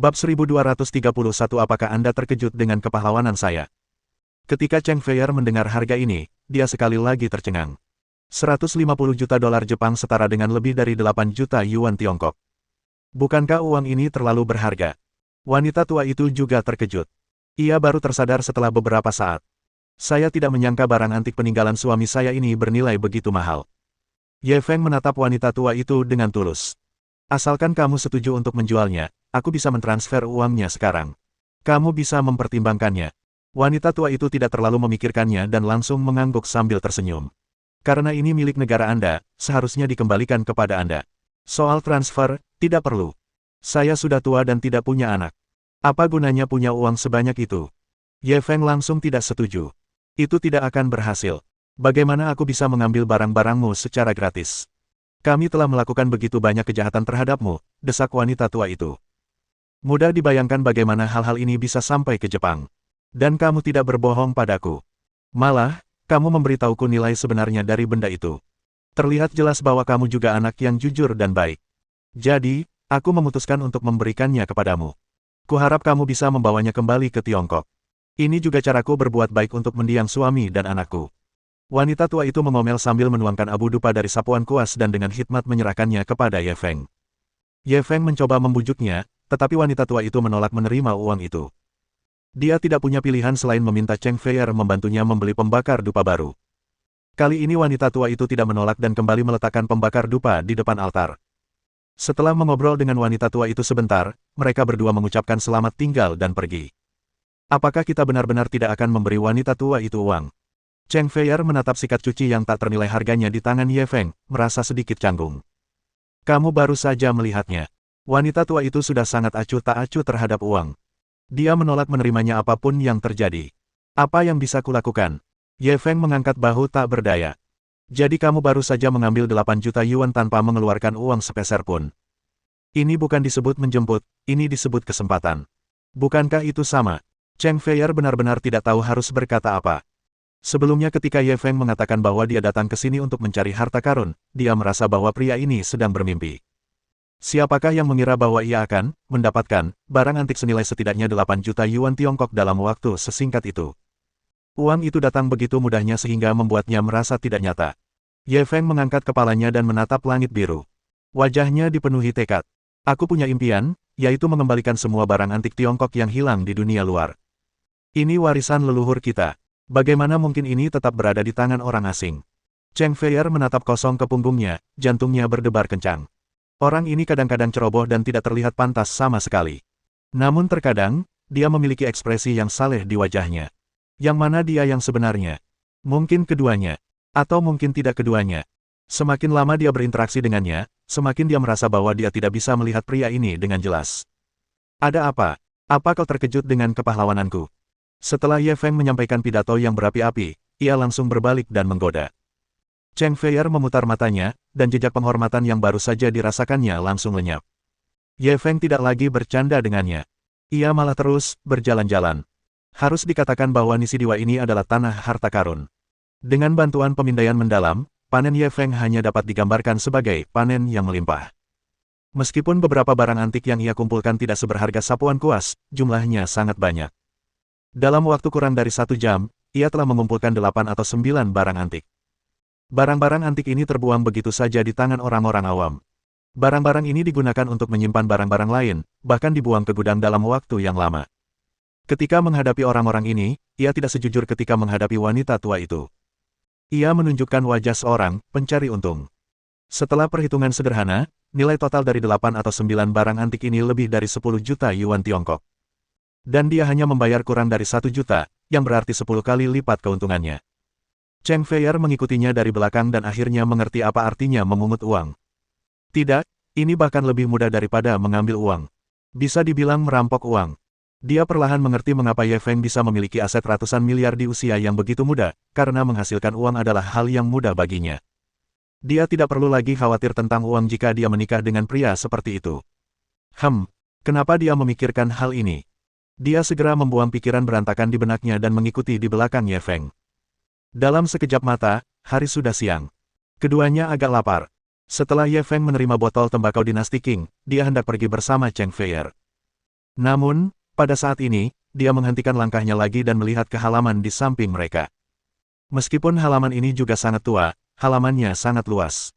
Bab 1231. Apakah Anda terkejut dengan kepahlawanan saya? Ketika Cheng Feier mendengar harga ini, dia sekali lagi tercengang. 150 juta dolar Jepang setara dengan lebih dari 8 juta yuan Tiongkok. Bukankah uang ini terlalu berharga? Wanita tua itu juga terkejut. Ia baru tersadar setelah beberapa saat. Saya tidak menyangka barang antik peninggalan suami saya ini bernilai begitu mahal. Ye Feng menatap wanita tua itu dengan tulus. Asalkan kamu setuju untuk menjualnya, aku bisa mentransfer uangnya sekarang. Kamu bisa mempertimbangkannya. Wanita tua itu tidak terlalu memikirkannya dan langsung mengangguk sambil tersenyum. Karena ini milik negara Anda, seharusnya dikembalikan kepada Anda. Soal transfer, tidak perlu. Saya sudah tua dan tidak punya anak. Apa gunanya punya uang sebanyak itu? Ye Feng langsung tidak setuju. Itu tidak akan berhasil. Bagaimana aku bisa mengambil barang-barangmu secara gratis? Kami telah melakukan begitu banyak kejahatan terhadapmu, desak wanita tua itu. Mudah dibayangkan bagaimana hal-hal ini bisa sampai ke Jepang. Dan kamu tidak berbohong padaku. Malah, kamu memberitahuku nilai sebenarnya dari benda itu. Terlihat jelas bahwa kamu juga anak yang jujur dan baik. Jadi, aku memutuskan untuk memberikannya kepadamu. Kuharap kamu bisa membawanya kembali ke Tiongkok. Ini juga caraku berbuat baik untuk mendiang suami dan anakku. Wanita tua itu mengomel sambil menuangkan abu dupa dari sapuan kuas dan dengan hikmat menyerahkannya kepada Ye Feng. Ye Feng mencoba membujuknya, tetapi wanita tua itu menolak menerima uang itu. Dia tidak punya pilihan selain meminta Cheng Feier membantunya membeli pembakar dupa baru. Kali ini wanita tua itu tidak menolak dan kembali meletakkan pembakar dupa di depan altar. Setelah mengobrol dengan wanita tua itu sebentar, mereka berdua mengucapkan selamat tinggal dan pergi. Apakah kita benar-benar tidak akan memberi wanita tua itu uang? Cheng Feier menatap sikat cuci yang tak ternilai harganya di tangan Ye Feng, merasa sedikit canggung. Kamu baru saja melihatnya. Wanita tua itu sudah sangat acuh tak acuh terhadap uang. Dia menolak menerimanya apapun yang terjadi. Apa yang bisa kulakukan? Ye Feng mengangkat bahu tak berdaya. Jadi kamu baru saja mengambil 8 juta yuan tanpa mengeluarkan uang sepeser pun. Ini bukan disebut menjemput, ini disebut kesempatan. Bukankah itu sama? Cheng Feier benar-benar tidak tahu harus berkata apa. Sebelumnya ketika Ye Feng mengatakan bahwa dia datang ke sini untuk mencari harta karun, dia merasa bahwa pria ini sedang bermimpi. Siapakah yang mengira bahwa ia akan mendapatkan barang antik senilai setidaknya 8 juta yuan Tiongkok dalam waktu sesingkat itu? Uang itu datang begitu mudahnya sehingga membuatnya merasa tidak nyata. Ye Feng mengangkat kepalanya dan menatap langit biru. Wajahnya dipenuhi tekad. Aku punya impian, yaitu mengembalikan semua barang antik Tiongkok yang hilang di dunia luar. Ini warisan leluhur kita. Bagaimana mungkin ini tetap berada di tangan orang asing? Cheng Feier menatap kosong ke punggungnya, jantungnya berdebar kencang. Orang ini kadang-kadang ceroboh dan tidak terlihat pantas sama sekali. Namun terkadang, dia memiliki ekspresi yang saleh di wajahnya. Yang mana dia yang sebenarnya? Mungkin keduanya. Atau mungkin tidak keduanya. Semakin lama dia berinteraksi dengannya, semakin dia merasa bahwa dia tidak bisa melihat pria ini dengan jelas. Ada apa? Apa kau terkejut dengan kepahlawananku? Setelah Ye Feng menyampaikan pidato yang berapi-api, ia langsung berbalik dan menggoda. Cheng Feier memutar matanya, dan jejak penghormatan yang baru saja dirasakannya langsung lenyap. Ye Feng tidak lagi bercanda dengannya. Ia malah terus berjalan-jalan. Harus dikatakan bahwa Nisidiwa ini adalah tanah harta karun. Dengan bantuan pemindaian mendalam, panen Ye Feng hanya dapat digambarkan sebagai panen yang melimpah. Meskipun beberapa barang antik yang ia kumpulkan tidak seberharga sapuan kuas, jumlahnya sangat banyak. Dalam waktu kurang dari 1 jam, ia telah mengumpulkan 8 atau 9 barang antik. Barang-barang antik ini terbuang begitu saja di tangan orang-orang awam. Barang-barang ini digunakan untuk menyimpan barang-barang lain, bahkan dibuang ke gudang dalam waktu yang lama. Ketika menghadapi orang-orang ini, ia tidak sejujur ketika menghadapi wanita tua itu. Ia menunjukkan wajah seorang pencari untung. Setelah perhitungan sederhana, nilai total dari 8 atau 9 barang antik ini lebih dari 10 juta yuan Tiongkok. Dan dia hanya membayar kurang dari 1 juta, yang berarti 10 kali lipat keuntungannya. Cheng Feier mengikutinya dari belakang dan akhirnya mengerti apa artinya memungut uang. Tidak, ini bahkan lebih mudah daripada mengambil uang. Bisa dibilang merampok uang. Dia perlahan mengerti mengapa Ye Feng bisa memiliki aset ratusan miliar di usia yang begitu muda, karena menghasilkan uang adalah hal yang mudah baginya. Dia tidak perlu lagi khawatir tentang uang jika dia menikah dengan pria seperti itu. Kenapa dia memikirkan hal ini? Dia segera membuang pikiran berantakan di benaknya dan mengikuti di belakang Ye Feng. Dalam sekejap mata, hari sudah siang. Keduanya agak lapar. Setelah Ye Feng menerima botol tembakau dinasti Qing, dia hendak pergi bersama Cheng Feier. Namun, pada saat ini, dia menghentikan langkahnya lagi dan melihat ke halaman di samping mereka. Meskipun halaman ini juga sangat tua, halamannya sangat luas.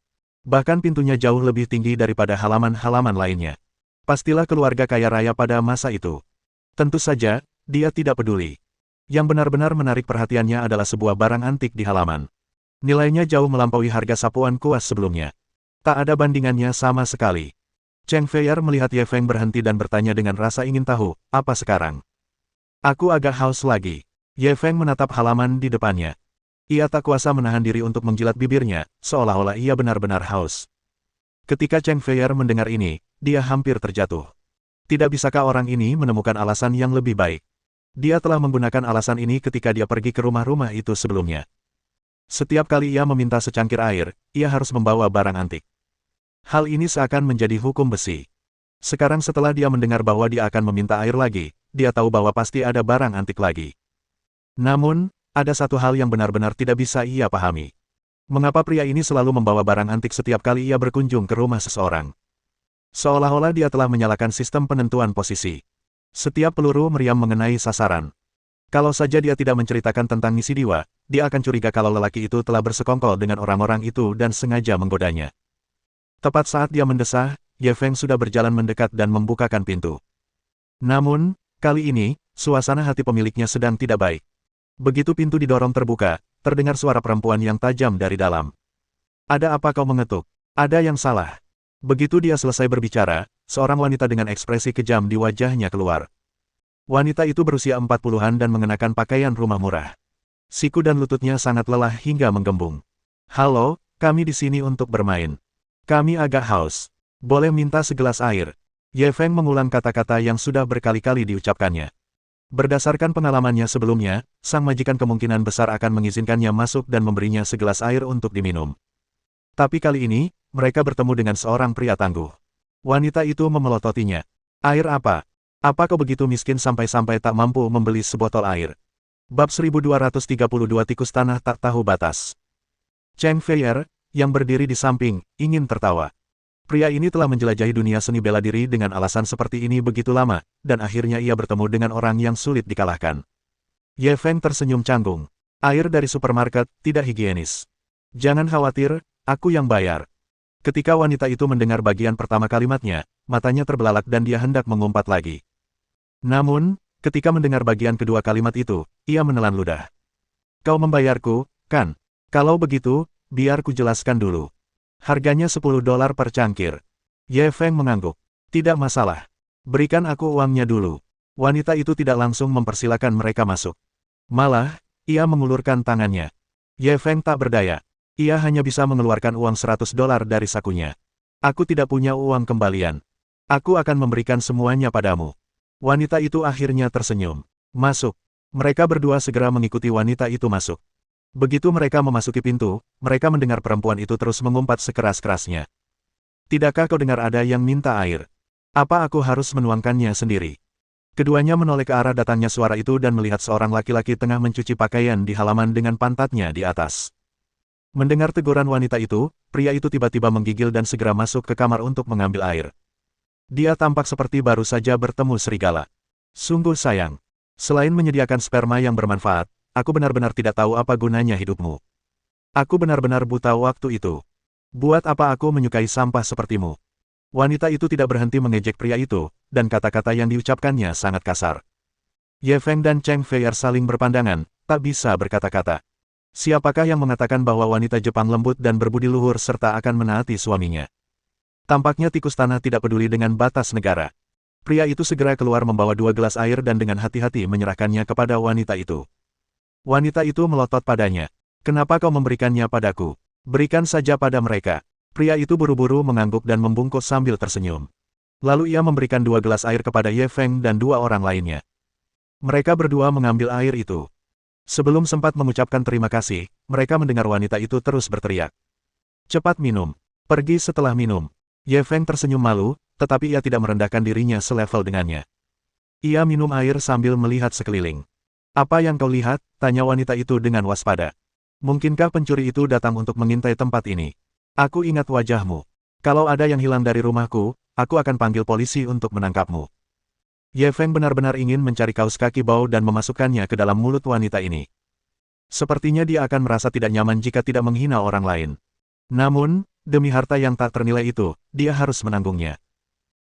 Bahkan pintunya jauh lebih tinggi daripada halaman-halaman lainnya. Pastilah keluarga kaya raya pada masa itu. Tentu saja, dia tidak peduli. Yang benar-benar menarik perhatiannya adalah sebuah barang antik di halaman. Nilainya jauh melampaui harga sapuan kuas sebelumnya. Tak ada bandingannya sama sekali. Cheng Feier melihat Ye Feng berhenti dan bertanya dengan rasa ingin tahu, apa sekarang? Aku agak haus lagi. Ye Feng menatap halaman di depannya. Ia tak kuasa menahan diri untuk menjilat bibirnya, seolah-olah ia benar-benar haus. Ketika Cheng Feier mendengar ini, dia hampir terjatuh. Tidak bisakah orang ini menemukan alasan yang lebih baik? Dia telah menggunakan alasan ini ketika dia pergi ke rumah-rumah itu sebelumnya. Setiap kali ia meminta secangkir air, ia harus membawa barang antik. Hal ini seakan menjadi hukum besi. Sekarang setelah dia mendengar bahwa dia akan meminta air lagi, dia tahu bahwa pasti ada barang antik lagi. Namun, ada satu hal yang benar-benar tidak bisa ia pahami. Mengapa pria ini selalu membawa barang antik setiap kali ia berkunjung ke rumah seseorang? Seolah-olah dia telah menyalakan sistem penentuan posisi. Setiap peluru meriam mengenai sasaran. Kalau saja dia tidak menceritakan tentang misi Diwa, dia akan curiga kalau lelaki itu telah bersekongkol dengan orang-orang itu dan sengaja menggodanya. Tepat saat dia mendesah, Ye Feng sudah berjalan mendekat dan membukakan pintu. Namun, kali ini, suasana hati pemiliknya sedang tidak baik. Begitu pintu didorong terbuka, terdengar suara perempuan yang tajam dari dalam. Ada apa kau mengetuk? Ada yang salah. Begitu dia selesai berbicara, seorang wanita dengan ekspresi kejam di wajahnya keluar. Wanita itu berusia 40-an dan mengenakan pakaian rumah murah. Siku dan lututnya sangat lelah hingga menggembung. Halo, kami di sini untuk bermain. Kami agak haus. Boleh minta segelas air? Ye Feng mengulang kata-kata yang sudah berkali-kali diucapkannya. Berdasarkan pengalamannya sebelumnya, sang majikan kemungkinan besar akan mengizinkannya masuk dan memberinya segelas air untuk diminum. Tapi kali ini, mereka bertemu dengan seorang pria tangguh. Wanita itu memelototinya. Air apa? Apa kau begitu miskin sampai-sampai tak mampu membeli sebotol air? Bab 1232 Tikus Tanah Tak Tahu Batas. Cheng Feier, yang berdiri di samping, ingin tertawa. Pria ini telah menjelajahi dunia seni bela diri dengan alasan seperti ini begitu lama, dan akhirnya ia bertemu dengan orang yang sulit dikalahkan. Ye Feng tersenyum canggung. Air dari supermarket, tidak higienis. Jangan khawatir, aku yang bayar. Ketika wanita itu mendengar bagian pertama kalimatnya, matanya terbelalak dan dia hendak mengumpat lagi. Namun, ketika mendengar bagian kedua kalimat itu, ia menelan ludah. Kau membayarku, kan? Kalau begitu, biar ku jelaskan dulu. Harganya $10 per cangkir. Ye Feng mengangguk. Tidak masalah. Berikan aku uangnya dulu. Wanita itu tidak langsung mempersilakan mereka masuk. Malah, ia mengulurkan tangannya. Ye Feng tak berdaya. Ia hanya bisa mengeluarkan uang $100 dari sakunya. Aku tidak punya uang kembalian. Aku akan memberikan semuanya padamu. Wanita itu akhirnya tersenyum. Masuk. Mereka berdua segera mengikuti wanita itu masuk. Begitu mereka memasuki pintu, mereka mendengar perempuan itu terus mengumpat sekeras-kerasnya. Tidakkah kau dengar ada yang minta air? Apa aku harus menuangkannya sendiri? Keduanya menoleh ke arah datangnya suara itu dan melihat seorang laki-laki tengah mencuci pakaian di halaman dengan pantatnya di atas. Mendengar teguran wanita itu, pria itu tiba-tiba menggigil dan segera masuk ke kamar untuk mengambil air. Dia tampak seperti baru saja bertemu serigala. Sungguh sayang. Selain menyediakan sperma yang bermanfaat, aku benar-benar tidak tahu apa gunanya hidupmu. Aku benar-benar buta waktu itu. Buat apa aku menyukai sampah sepertimu? Wanita itu tidak berhenti mengejek pria itu, dan kata-kata yang diucapkannya sangat kasar. Ye Feng dan Cheng Feier saling berpandangan, tak bisa berkata-kata. Siapakah yang mengatakan bahwa wanita Jepang lembut dan berbudi luhur serta akan menaati suaminya? Tampaknya tikus tanah tidak peduli dengan batas negara. Pria itu segera keluar membawa 2 gelas air dan dengan hati-hati menyerahkannya kepada wanita itu. Wanita itu melotot padanya. Kenapa kau memberikannya padaku? Berikan saja pada mereka. Pria itu buru-buru mengangguk dan membungkuk sambil tersenyum. Lalu ia memberikan 2 gelas air kepada Ye Feng dan 2 orang lainnya. Mereka berdua mengambil air itu. Sebelum sempat mengucapkan terima kasih, mereka mendengar wanita itu terus berteriak. Cepat minum. Pergi setelah minum. Ye Feng tersenyum malu, tetapi ia tidak merendahkan dirinya selevel dengannya. Ia minum air sambil melihat sekeliling. Apa yang kau lihat? Tanya wanita itu dengan waspada. Mungkinkah pencuri itu datang untuk mengintai tempat ini? Aku ingat wajahmu. Kalau ada yang hilang dari rumahku, aku akan panggil polisi untuk menangkapmu. Ye Feng benar-benar ingin mencari kaos kaki Bao dan memasukkannya ke dalam mulut wanita ini. Sepertinya dia akan merasa tidak nyaman jika tidak menghina orang lain. Namun, demi harta yang tak ternilai itu, dia harus menanggungnya.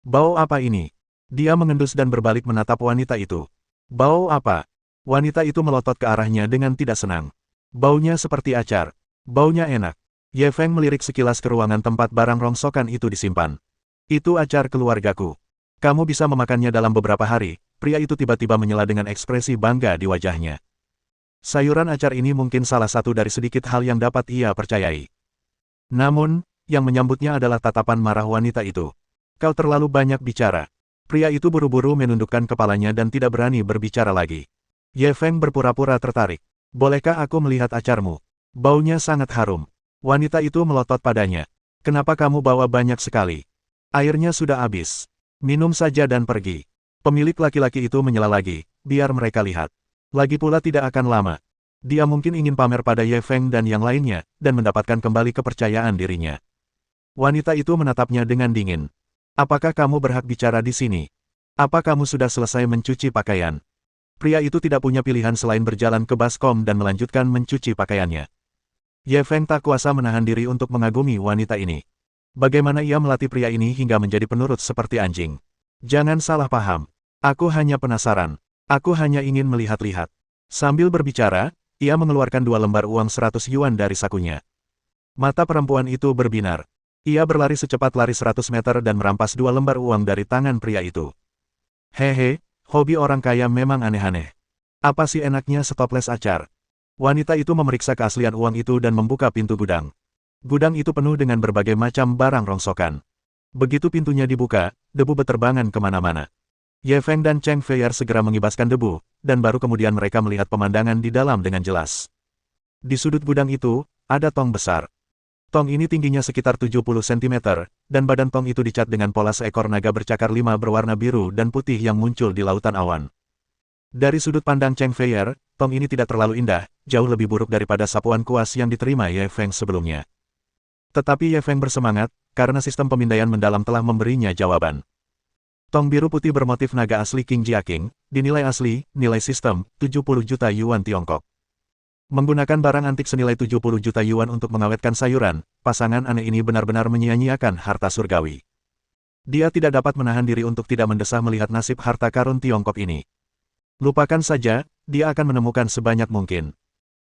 Bau apa ini? Dia mengendus dan berbalik menatap wanita itu. Bau apa? Wanita itu melotot ke arahnya dengan tidak senang. Baunya seperti acar. Baunya enak. Ye Feng melirik sekilas ke ruangan tempat barang rongsokan itu disimpan. Itu acar keluargaku. Kamu bisa memakannya dalam beberapa hari. Pria itu tiba-tiba menyela dengan ekspresi bangga di wajahnya. Sayuran acar ini mungkin salah satu dari sedikit hal yang dapat ia percayai. Namun, yang menyambutnya adalah tatapan marah wanita itu. Kau terlalu banyak bicara. Pria itu buru-buru menundukkan kepalanya dan tidak berani berbicara lagi. Ye Feng berpura-pura tertarik. Bolehkah aku melihat acarmu? Baunya sangat harum. Wanita itu melotot padanya. Kenapa kamu bawa banyak sekali? Airnya sudah habis. Minum saja dan pergi. Pemilik laki-laki itu menyela lagi, biar mereka lihat. Lagi pula tidak akan lama. Dia mungkin ingin pamer pada Ye Feng dan yang lainnya, dan mendapatkan kembali kepercayaan dirinya. Wanita itu menatapnya dengan dingin. Apakah kamu berhak bicara di sini? Apa kamu sudah selesai mencuci pakaian? Pria itu tidak punya pilihan selain berjalan ke baskom dan melanjutkan mencuci pakaiannya. Ye Feng tak kuasa menahan diri untuk mengagumi wanita ini. Bagaimana ia melatih pria ini hingga menjadi penurut seperti anjing? Jangan salah paham. Aku hanya penasaran. Aku hanya ingin melihat-lihat. Sambil berbicara, ia mengeluarkan 2 lembar uang 100 yuan dari sakunya. Mata perempuan itu berbinar. Ia berlari secepat lari 100 meter dan merampas 2 lembar uang dari tangan pria itu. Hehe, hobi orang kaya memang aneh-aneh. Apa sih enaknya stoples acar? Wanita itu memeriksa keaslian uang itu dan membuka pintu gudang. Gudang itu penuh dengan berbagai macam barang rongsokan. Begitu pintunya dibuka, debu beterbangan kemana-mana. Ye Feng dan Cheng Feier segera mengibaskan debu, dan baru kemudian mereka melihat pemandangan di dalam dengan jelas. Di sudut gudang itu, ada tong besar. Tong ini tingginya sekitar 70 cm, dan badan tong itu dicat dengan pola seekor naga bercakar 5 berwarna biru dan putih yang muncul di lautan awan. Dari sudut pandang Cheng Feier, tong ini tidak terlalu indah, jauh lebih buruk daripada sapuan kuas yang diterima Ye Feng sebelumnya. Tetapi Ye Feng bersemangat, karena sistem pemindaian mendalam telah memberinya jawaban. Tong biru putih bermotif naga asli King Jiaqing, dinilai asli, nilai sistem, 70 juta yuan Tiongkok. Menggunakan barang antik senilai 70 juta yuan untuk mengawetkan sayuran, pasangan aneh ini benar-benar menyia-nyiakan harta surgawi. Dia tidak dapat menahan diri untuk tidak mendesah melihat nasib harta karun Tiongkok ini. Lupakan saja, dia akan menemukan sebanyak mungkin.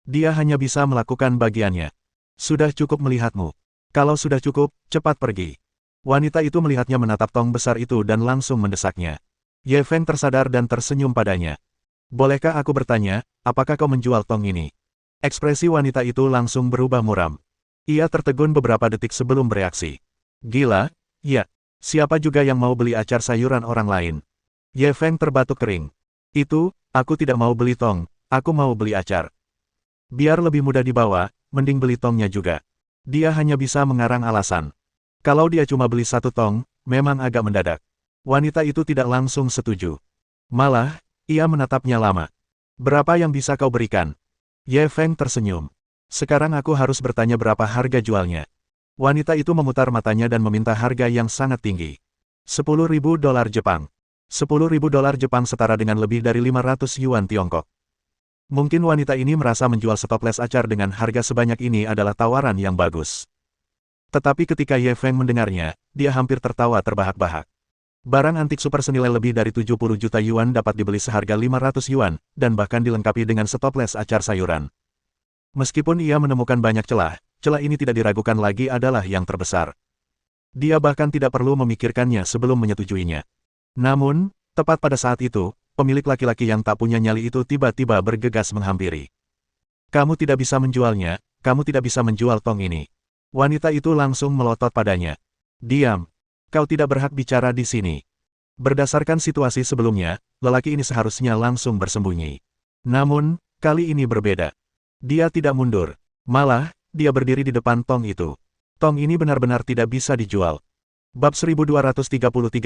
Dia hanya bisa melakukan bagiannya. Sudah cukup melihatmu. Kalau sudah cukup, cepat pergi. Wanita itu melihatnya menatap tong besar itu dan langsung mendesaknya. Ye Feng tersadar dan tersenyum padanya. Bolehkah aku bertanya, apakah kau menjual tong ini? Ekspresi wanita itu langsung berubah muram. Ia tertegun beberapa detik sebelum bereaksi. Gila, ya. Siapa juga yang mau beli acar sayuran orang lain? Ye Feng terbatuk kering. Itu, aku tidak mau beli tong, aku mau beli acar. Biar lebih mudah dibawa, mending beli tongnya juga. Dia hanya bisa mengarang alasan. Kalau dia cuma beli 1 tong, memang agak mendadak. Wanita itu tidak langsung setuju. Malah, ia menatapnya lama. Berapa yang bisa kau berikan? Ye Feng tersenyum. Sekarang aku harus bertanya berapa harga jualnya. Wanita itu memutar matanya dan meminta harga yang sangat tinggi. 10.000 dolar Jepang. 10.000 dolar Jepang setara dengan lebih dari 500 yuan Tiongkok. Mungkin wanita ini merasa menjual stoples acar dengan harga sebanyak ini adalah tawaran yang bagus. Tetapi ketika Ye Feng mendengarnya, dia hampir tertawa terbahak-bahak. Barang antik super senilai lebih dari 70 juta yuan dapat dibeli seharga 500 yuan, dan bahkan dilengkapi dengan stoples acar sayuran. Meskipun ia menemukan banyak celah, celah ini tidak diragukan lagi adalah yang terbesar. Dia bahkan tidak perlu memikirkannya sebelum menyetujuinya. Namun, tepat pada saat itu, pemilik laki-laki yang tak punya nyali itu tiba-tiba bergegas menghampiri. Kamu tidak bisa menjualnya, kamu tidak bisa menjual tong ini. Wanita itu langsung melotot padanya. Diam. Kau tidak berhak bicara di sini. Berdasarkan situasi sebelumnya, lelaki ini seharusnya langsung bersembunyi. Namun, kali ini berbeda. Dia tidak mundur. Malah, dia berdiri di depan tong itu. Tong ini benar-benar tidak bisa dijual. Bab 1233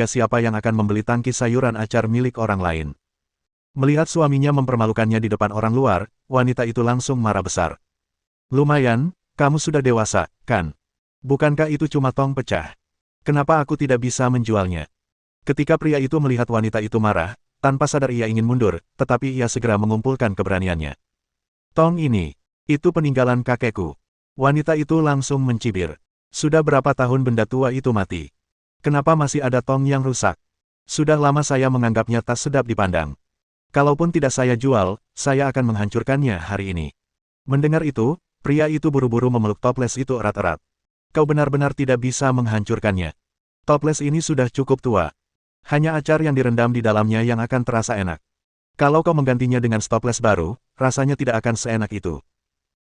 Siapa yang akan membeli tangki sayuran acar milik orang lain? Melihat suaminya mempermalukannya di depan orang luar, wanita itu langsung marah besar. Lumayan, kamu sudah dewasa, kan? Bukankah itu cuma tong pecah? Kenapa aku tidak bisa menjualnya? Ketika pria itu melihat wanita itu marah, tanpa sadar ia ingin mundur, tetapi ia segera mengumpulkan keberaniannya. Tong ini, itu peninggalan kakekku. Wanita itu langsung mencibir. Sudah berapa tahun benda tua itu mati? Kenapa masih ada tong yang rusak? Sudah lama saya menganggapnya tak sedap dipandang. Kalaupun tidak saya jual, saya akan menghancurkannya hari ini. Mendengar itu, pria itu buru-buru memeluk toples itu erat-erat. Kau benar-benar tidak bisa menghancurkannya. Toples ini sudah cukup tua. Hanya acar yang direndam di dalamnya yang akan terasa enak. Kalau kau menggantinya dengan toples baru, rasanya tidak akan seenak itu.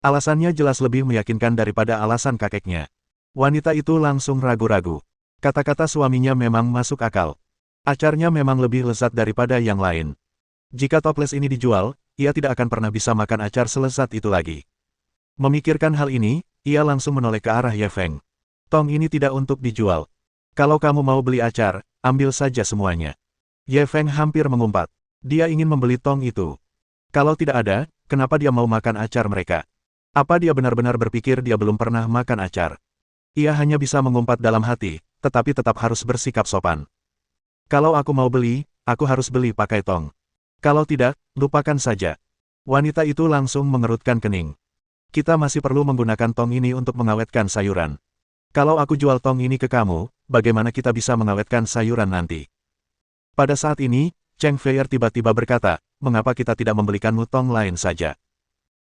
Alasannya jelas lebih meyakinkan daripada alasan kakeknya. Wanita itu langsung ragu-ragu. Kata-kata suaminya memang masuk akal. Acarnya memang lebih lezat daripada yang lain. Jika toples ini dijual, ia tidak akan pernah bisa makan acar selezat itu lagi. Memikirkan hal ini, ia langsung menoleh ke arah Ye Feng. Tong ini tidak untuk dijual. Kalau kamu mau beli acar, ambil saja semuanya. Ye Feng hampir mengumpat. Dia ingin membeli tong itu. Kalau tidak ada, kenapa dia mau makan acar mereka? Apa dia benar-benar berpikir dia belum pernah makan acar? Ia hanya bisa mengumpat dalam hati, tetapi tetap harus bersikap sopan. Kalau aku mau beli, aku harus beli pakai tong. Kalau tidak, lupakan saja. Wanita itu langsung mengerutkan kening. Kita masih perlu menggunakan tong ini untuk mengawetkan sayuran. Kalau aku jual tong ini ke kamu, bagaimana kita bisa mengawetkan sayuran nanti? Pada saat ini, Cheng Feier tiba-tiba berkata, mengapa kita tidak membelikanmu tong lain saja?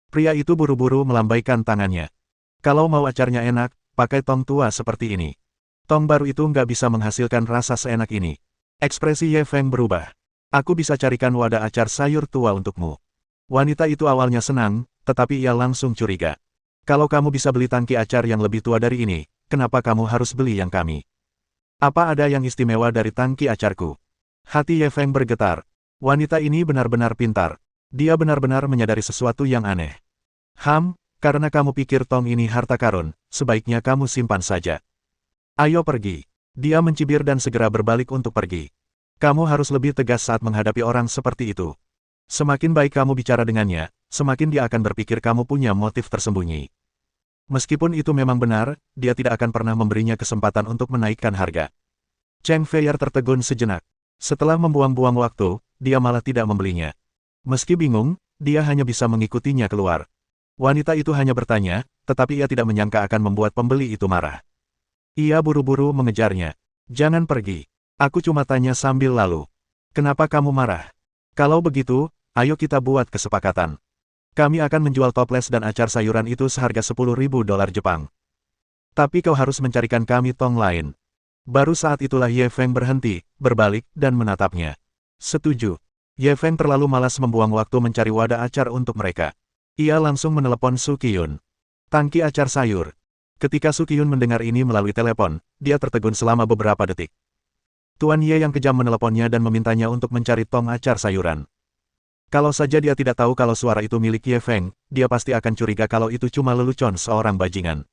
Pria itu buru-buru melambaikan tangannya. Kalau mau acarnya enak, pakai tong tua seperti ini. Tong baru itu nggak bisa menghasilkan rasa seenak ini. Ekspresi Ye Feng berubah. Aku bisa carikan wadah acar sayur tua untukmu. Wanita itu awalnya senang, tetapi ia langsung curiga. Kalau kamu bisa beli tangki acar yang lebih tua dari ini, kenapa kamu harus beli yang kami? Apa ada yang istimewa dari tangki acarku? Hati Ye Feng bergetar. Wanita ini benar-benar pintar. Dia benar-benar menyadari sesuatu yang aneh. Karena kamu pikir tong ini harta karun, sebaiknya kamu simpan saja. Ayo pergi. Dia mencibir dan segera berbalik untuk pergi. Kamu harus lebih tegas saat menghadapi orang seperti itu. Semakin baik kamu bicara dengannya, semakin dia akan berpikir kamu punya motif tersembunyi. Meskipun itu memang benar, dia tidak akan pernah memberinya kesempatan untuk menaikkan harga. Cheng Feier tertegun sejenak. Setelah membuang-buang waktu, dia malah tidak membelinya. Meski bingung, dia hanya bisa mengikutinya keluar. Wanita itu hanya bertanya, tetapi ia tidak menyangka akan membuat pembeli itu marah. Ia buru-buru mengejarnya. Jangan pergi. Aku cuma tanya sambil lalu. Kenapa kamu marah? Kalau begitu, ayo kita buat kesepakatan. Kami akan menjual toples dan acar sayuran itu seharga $10.000 Jepang. Tapi kau harus mencarikan kami tong lain. Baru saat itulah Ye Feng berhenti, berbalik, dan menatapnya. Setuju. Ye Feng terlalu malas membuang waktu mencari wadah acar untuk mereka. Ia langsung menelepon Su Qiyun. Tangki acar sayur. Ketika Su Qiyun mendengar ini melalui telepon, dia tertegun selama beberapa detik. Tuan Ye yang kejam meneleponnya dan memintanya untuk mencari tong acar sayuran. Kalau saja dia tidak tahu kalau suara itu milik Ye Feng, dia pasti akan curiga kalau itu cuma lelucon seorang bajingan.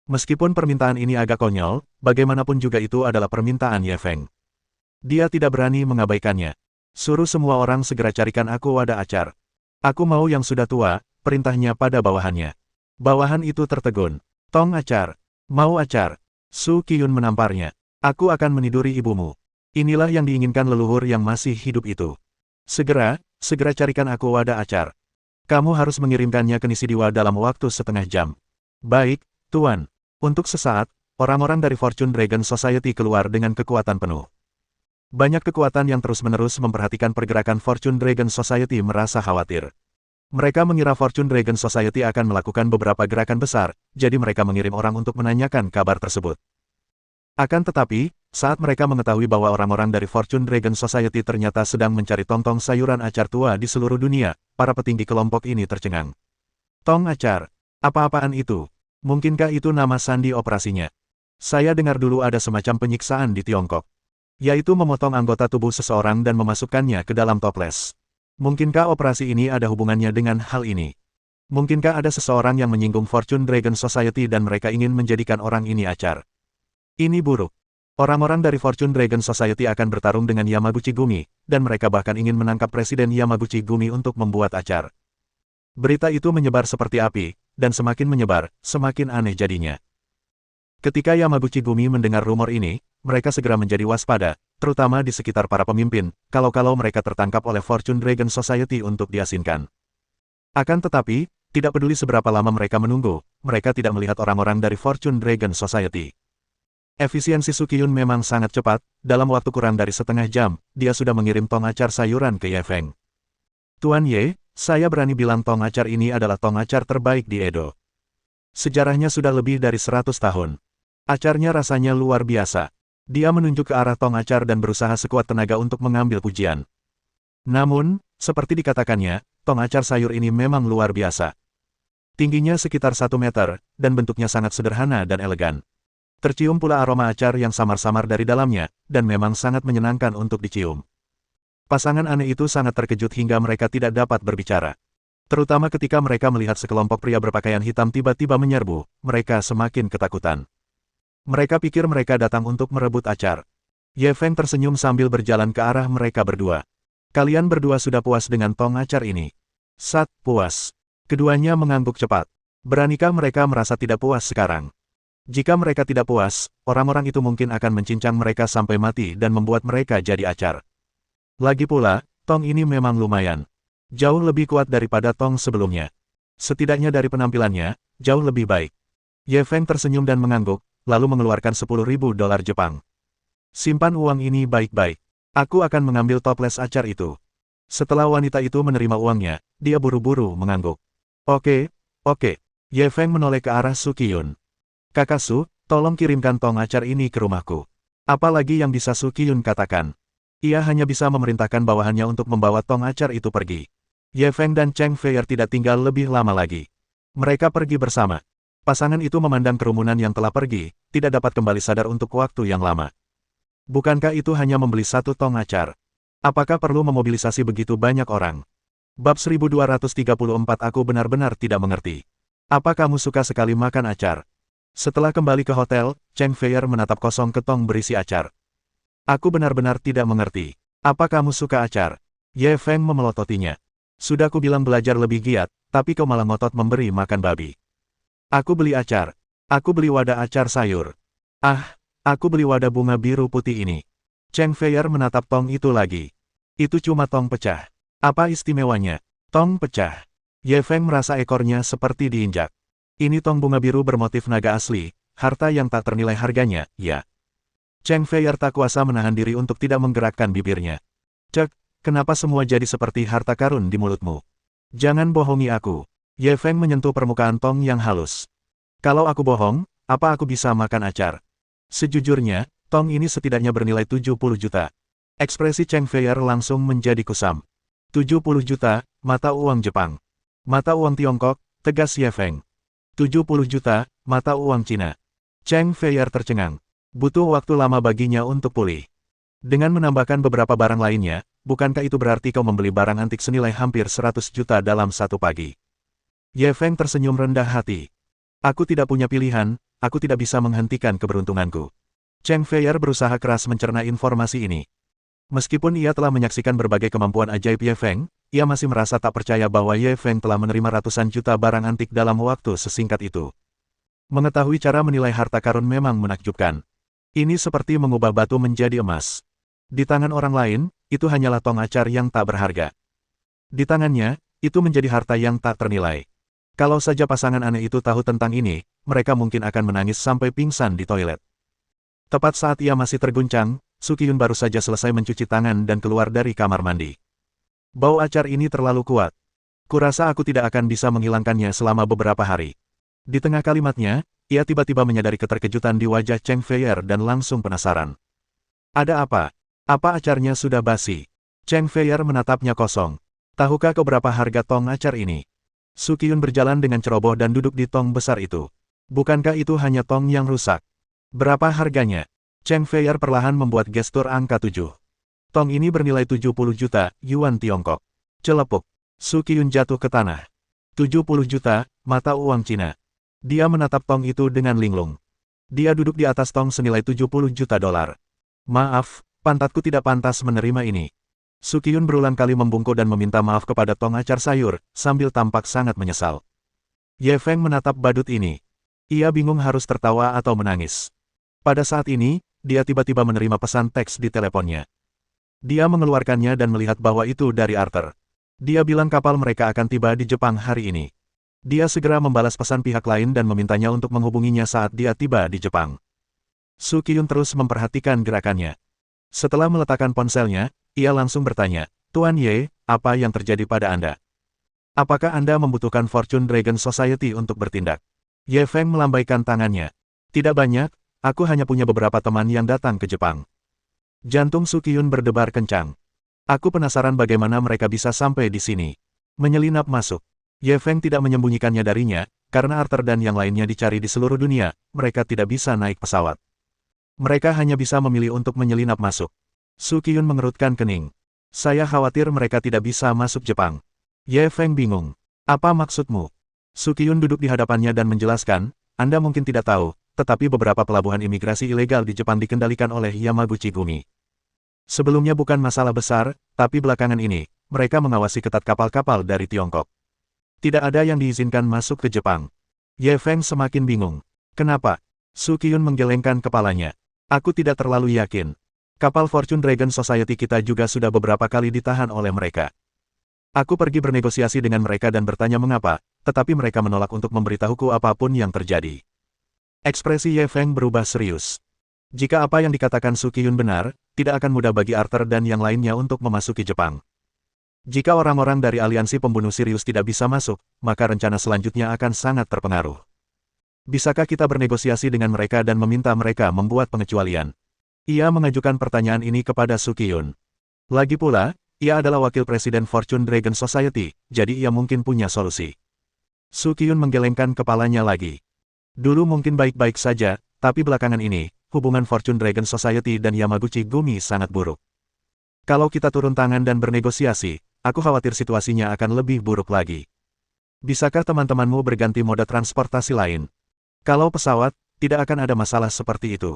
Meskipun permintaan ini agak konyol, bagaimanapun juga itu adalah permintaan Ye Feng. Dia tidak berani mengabaikannya. Suruh semua orang segera carikan aku wadah acar. Aku mau yang sudah tua, perintahnya pada bawahannya. Bawahan itu tertegun. Tong acar. Mau acar. Su Qiyun menamparnya. Aku akan meniduri ibumu. Inilah yang diinginkan leluhur yang masih hidup itu. Segera carikan aku wadah acar. Kamu harus mengirimkannya ke Nisidiwa dalam waktu setengah jam. Baik, Tuan. Untuk sesaat, orang-orang dari Fortune Dragon Society keluar dengan kekuatan penuh. Banyak kekuatan yang terus-menerus memperhatikan pergerakan Fortune Dragon Society merasa khawatir. Mereka mengira Fortune Dragon Society akan melakukan beberapa gerakan besar, jadi mereka mengirim orang untuk menanyakan kabar tersebut. Akan tetapi, saat mereka mengetahui bahwa orang-orang dari Fortune Dragon Society ternyata sedang mencari tong-tong sayuran acar tua di seluruh dunia, para petinggi kelompok ini tercengang. Tong acar? Apa-apaan itu? Mungkinkah itu nama sandi operasinya? Saya dengar dulu ada semacam penyiksaan di Tiongkok. Yaitu memotong anggota tubuh seseorang dan memasukkannya ke dalam toples. Mungkinkah operasi ini ada hubungannya dengan hal ini? Mungkinkah ada seseorang yang menyinggung Fortune Dragon Society dan mereka ingin menjadikan orang ini acar? Ini buruk. Orang-orang dari Fortune Dragon Society akan bertarung dengan Yamaguchi Gumi, dan mereka bahkan ingin menangkap Presiden Yamaguchi Gumi untuk membuat acar. Berita itu menyebar seperti api, dan semakin menyebar, semakin aneh jadinya. Ketika Yamaguchi Gumi mendengar rumor ini, mereka segera menjadi waspada, terutama di sekitar para pemimpin, kalau-kalau mereka tertangkap oleh Fortune Dragon Society untuk diasinkan. Akan tetapi, tidak peduli seberapa lama mereka menunggu, mereka tidak melihat orang-orang dari Fortune Dragon Society. Efisiensi Sukyun memang sangat cepat, dalam waktu kurang dari setengah jam, dia sudah mengirim tong acar sayuran ke Ye Feng. Tuan Ye, saya berani bilang tong acar ini adalah tong acar terbaik di Edo. Sejarahnya sudah lebih dari 100 tahun. Acarnya rasanya luar biasa. Dia menunjuk ke arah tong acar dan berusaha sekuat tenaga untuk mengambil pujian. Namun, seperti dikatakannya, tong acar sayur ini memang luar biasa. Tingginya sekitar 1 meter, dan bentuknya sangat sederhana dan elegan. Tercium pula aroma acar yang samar-samar dari dalamnya, dan memang sangat menyenangkan untuk dicium. Pasangan aneh itu sangat terkejut hingga mereka tidak dapat berbicara. Terutama ketika mereka melihat sekelompok pria berpakaian hitam tiba-tiba menyerbu, mereka semakin ketakutan. Mereka pikir mereka datang untuk merebut acar. Ye Feng tersenyum sambil berjalan ke arah mereka berdua. Kalian berdua sudah puas dengan tong acar ini? Puas. Keduanya mengangguk cepat. Beranikah mereka merasa tidak puas sekarang? Jika mereka tidak puas, orang-orang itu mungkin akan mencincang mereka sampai mati dan membuat mereka jadi acar. Lagi pula, tong ini memang lumayan. Jauh lebih kuat daripada tong sebelumnya. Setidaknya dari penampilannya, jauh lebih baik. Ye Feng tersenyum dan mengangguk, lalu mengeluarkan 10.000 dolar Jepang. Simpan uang ini baik-baik. Aku akan mengambil toples acar itu. Setelah wanita itu menerima uangnya, dia buru-buru mengangguk. Oke. Ye Feng menoleh ke arah Sukyun. Kakak Su, tolong kirimkan tong acar ini ke rumahku. Apalagi yang bisa Sukyun katakan. Ia hanya bisa memerintahkan bawahannya untuk membawa tong acar itu pergi. Ye Feng dan Cheng Feier tidak tinggal lebih lama lagi. Mereka pergi bersama. Pasangan itu memandang kerumunan yang telah pergi, tidak dapat kembali sadar untuk waktu yang lama. Bukankah itu hanya membeli 1 tong acar? Apakah perlu memobilisasi begitu banyak orang? Bab 1234 Aku benar-benar tidak mengerti. Apa kamu suka sekali makan acar? Setelah kembali ke hotel, Cheng Feier menatap kosong ketong berisi acar. Aku benar-benar tidak mengerti. Apa kamu suka acar? Ye Feng memelototinya. Sudah ku bilang belajar lebih giat, tapi kau malah ngotot memberi makan babi. Aku beli acar. Aku beli wadah acar sayur. Aku beli wadah bunga biru putih ini. Cheng Feier menatap tong itu lagi. Itu cuma tong pecah. Apa istimewanya? Tong pecah. Ye Feng merasa ekornya seperti diinjak. Ini tong bunga biru bermotif naga asli, harta yang tak ternilai harganya, ya. Cheng Feier tak kuasa menahan diri untuk tidak menggerakkan bibirnya. Cek, kenapa semua jadi seperti harta karun di mulutmu? Jangan bohongi aku. Ye Feng menyentuh permukaan tong yang halus. Kalau aku bohong, apa aku bisa makan acar? Sejujurnya, tong ini setidaknya bernilai 70 juta. Ekspresi Cheng Feier langsung menjadi kusam. 70 juta, mata uang Jepang. Mata uang Tiongkok, tegas Ye Feng. 70 juta, mata uang Cina. Cheng Feier tercengang. Butuh waktu lama baginya untuk pulih. Dengan menambahkan beberapa barang lainnya, bukankah itu berarti kau membeli barang antik senilai hampir 100 juta dalam satu pagi? Ye Feng tersenyum rendah hati. Aku tidak punya pilihan, aku tidak bisa menghentikan keberuntunganku. Cheng Feier berusaha keras mencerna informasi ini. Meskipun ia telah menyaksikan berbagai kemampuan ajaib Ye Feng, ia masih merasa tak percaya bahwa Ye Feng telah menerima ratusan juta barang antik dalam waktu sesingkat itu. Mengetahui cara menilai harta karun memang menakjubkan. Ini seperti mengubah batu menjadi emas. Di tangan orang lain, itu hanyalah tong acar yang tak berharga. Di tangannya, itu menjadi harta yang tak ternilai. Kalau saja pasangan aneh itu tahu tentang ini, mereka mungkin akan menangis sampai pingsan di toilet. Tepat saat ia masih terguncang, Sukyun baru saja selesai mencuci tangan dan keluar dari kamar mandi. Bau acar ini terlalu kuat. Kurasa aku tidak akan bisa menghilangkannya selama beberapa hari. Di tengah kalimatnya, ia tiba-tiba menyadari keterkejutan di wajah Cheng Feier dan langsung penasaran. Ada apa? Apa acarnya sudah basi? Cheng Feier menatapnya kosong. Tahukah kau berapa harga tong acar ini? Sukyun berjalan dengan ceroboh dan duduk di tong besar itu. Bukankah itu hanya tong yang rusak? Berapa harganya? Cheng Feier perlahan membuat gestur angka 7. Tong ini bernilai 70 juta yuan Tiongkok. Celepuk. Sukyun jatuh ke tanah. 70 juta, mata uang Cina. Dia menatap tong itu dengan linglung. Dia duduk di atas tong senilai 70 juta dolar. Maaf, pantatku tidak pantas menerima ini. Sukyun berulang kali membungkuk dan meminta maaf kepada tong acar sayur, sambil tampak sangat menyesal. Ye Feng menatap badut ini. Ia bingung harus tertawa atau menangis. Pada saat ini, dia tiba-tiba menerima pesan teks di teleponnya. Dia mengeluarkannya dan melihat bahwa itu dari Arthur. Dia bilang kapal mereka akan tiba di Jepang hari ini. Dia segera membalas pesan pihak lain dan memintanya untuk menghubunginya saat dia tiba di Jepang. Soo Kyun terus memperhatikan gerakannya. Setelah meletakkan ponselnya, ia langsung bertanya, "Tuan Ye, apa yang terjadi pada Anda? Apakah Anda membutuhkan Fortune Dragon Society untuk bertindak?" Ye Feng melambaikan tangannya. "Tidak banyak, aku hanya punya beberapa teman yang datang ke Jepang." Jantung Soo Kyun berdebar kencang. "Aku penasaran bagaimana mereka bisa sampai di sini." Menyelinap masuk. Ye Feng tidak menyembunyikannya darinya, karena Arthur dan yang lainnya dicari di seluruh dunia, mereka tidak bisa naik pesawat. Mereka hanya bisa memilih untuk menyelinap masuk. Soo Kyun mengerutkan kening. "Saya khawatir mereka tidak bisa masuk Jepang." Ye Feng bingung. "Apa maksudmu?" Soo Kyun duduk di hadapannya dan menjelaskan, "Anda mungkin tidak tahu, tetapi beberapa pelabuhan imigrasi ilegal di Jepang dikendalikan oleh Yamaguchi Gumi. Sebelumnya bukan masalah besar, tapi belakangan ini, mereka mengawasi ketat kapal-kapal dari Tiongkok. Tidak ada yang diizinkan masuk ke Jepang." Ye Feng semakin bingung. "Kenapa?" Soo Kyun menggelengkan kepalanya. "Aku tidak terlalu yakin. Kapal Fortune Dragon Society kita juga sudah beberapa kali ditahan oleh mereka. Aku pergi bernegosiasi dengan mereka dan bertanya mengapa, tetapi mereka menolak untuk memberitahuku apapun yang terjadi." Ekspresi Ye Feng berubah serius. Jika apa yang dikatakan Soo Kyun benar, tidak akan mudah bagi Arthur dan yang lainnya untuk memasuki Jepang. Jika orang-orang dari aliansi pembunuh Sirius tidak bisa masuk, maka rencana selanjutnya akan sangat terpengaruh. Bisakah kita bernegosiasi dengan mereka dan meminta mereka membuat pengecualian? Ia mengajukan pertanyaan ini kepada Soo Kyun. Lagi pula, ia adalah wakil presiden Fortune Dragon Society, jadi ia mungkin punya solusi. Soo Kyun menggelengkan kepalanya lagi. Dulu mungkin baik-baik saja, tapi belakangan ini, hubungan Fortune Dragon Society dan Yamaguchi Gumi sangat buruk. Kalau kita turun tangan dan bernegosiasi, aku khawatir situasinya akan lebih buruk lagi. Bisakah teman-temanmu berganti moda transportasi lain? Kalau pesawat, tidak akan ada masalah seperti itu.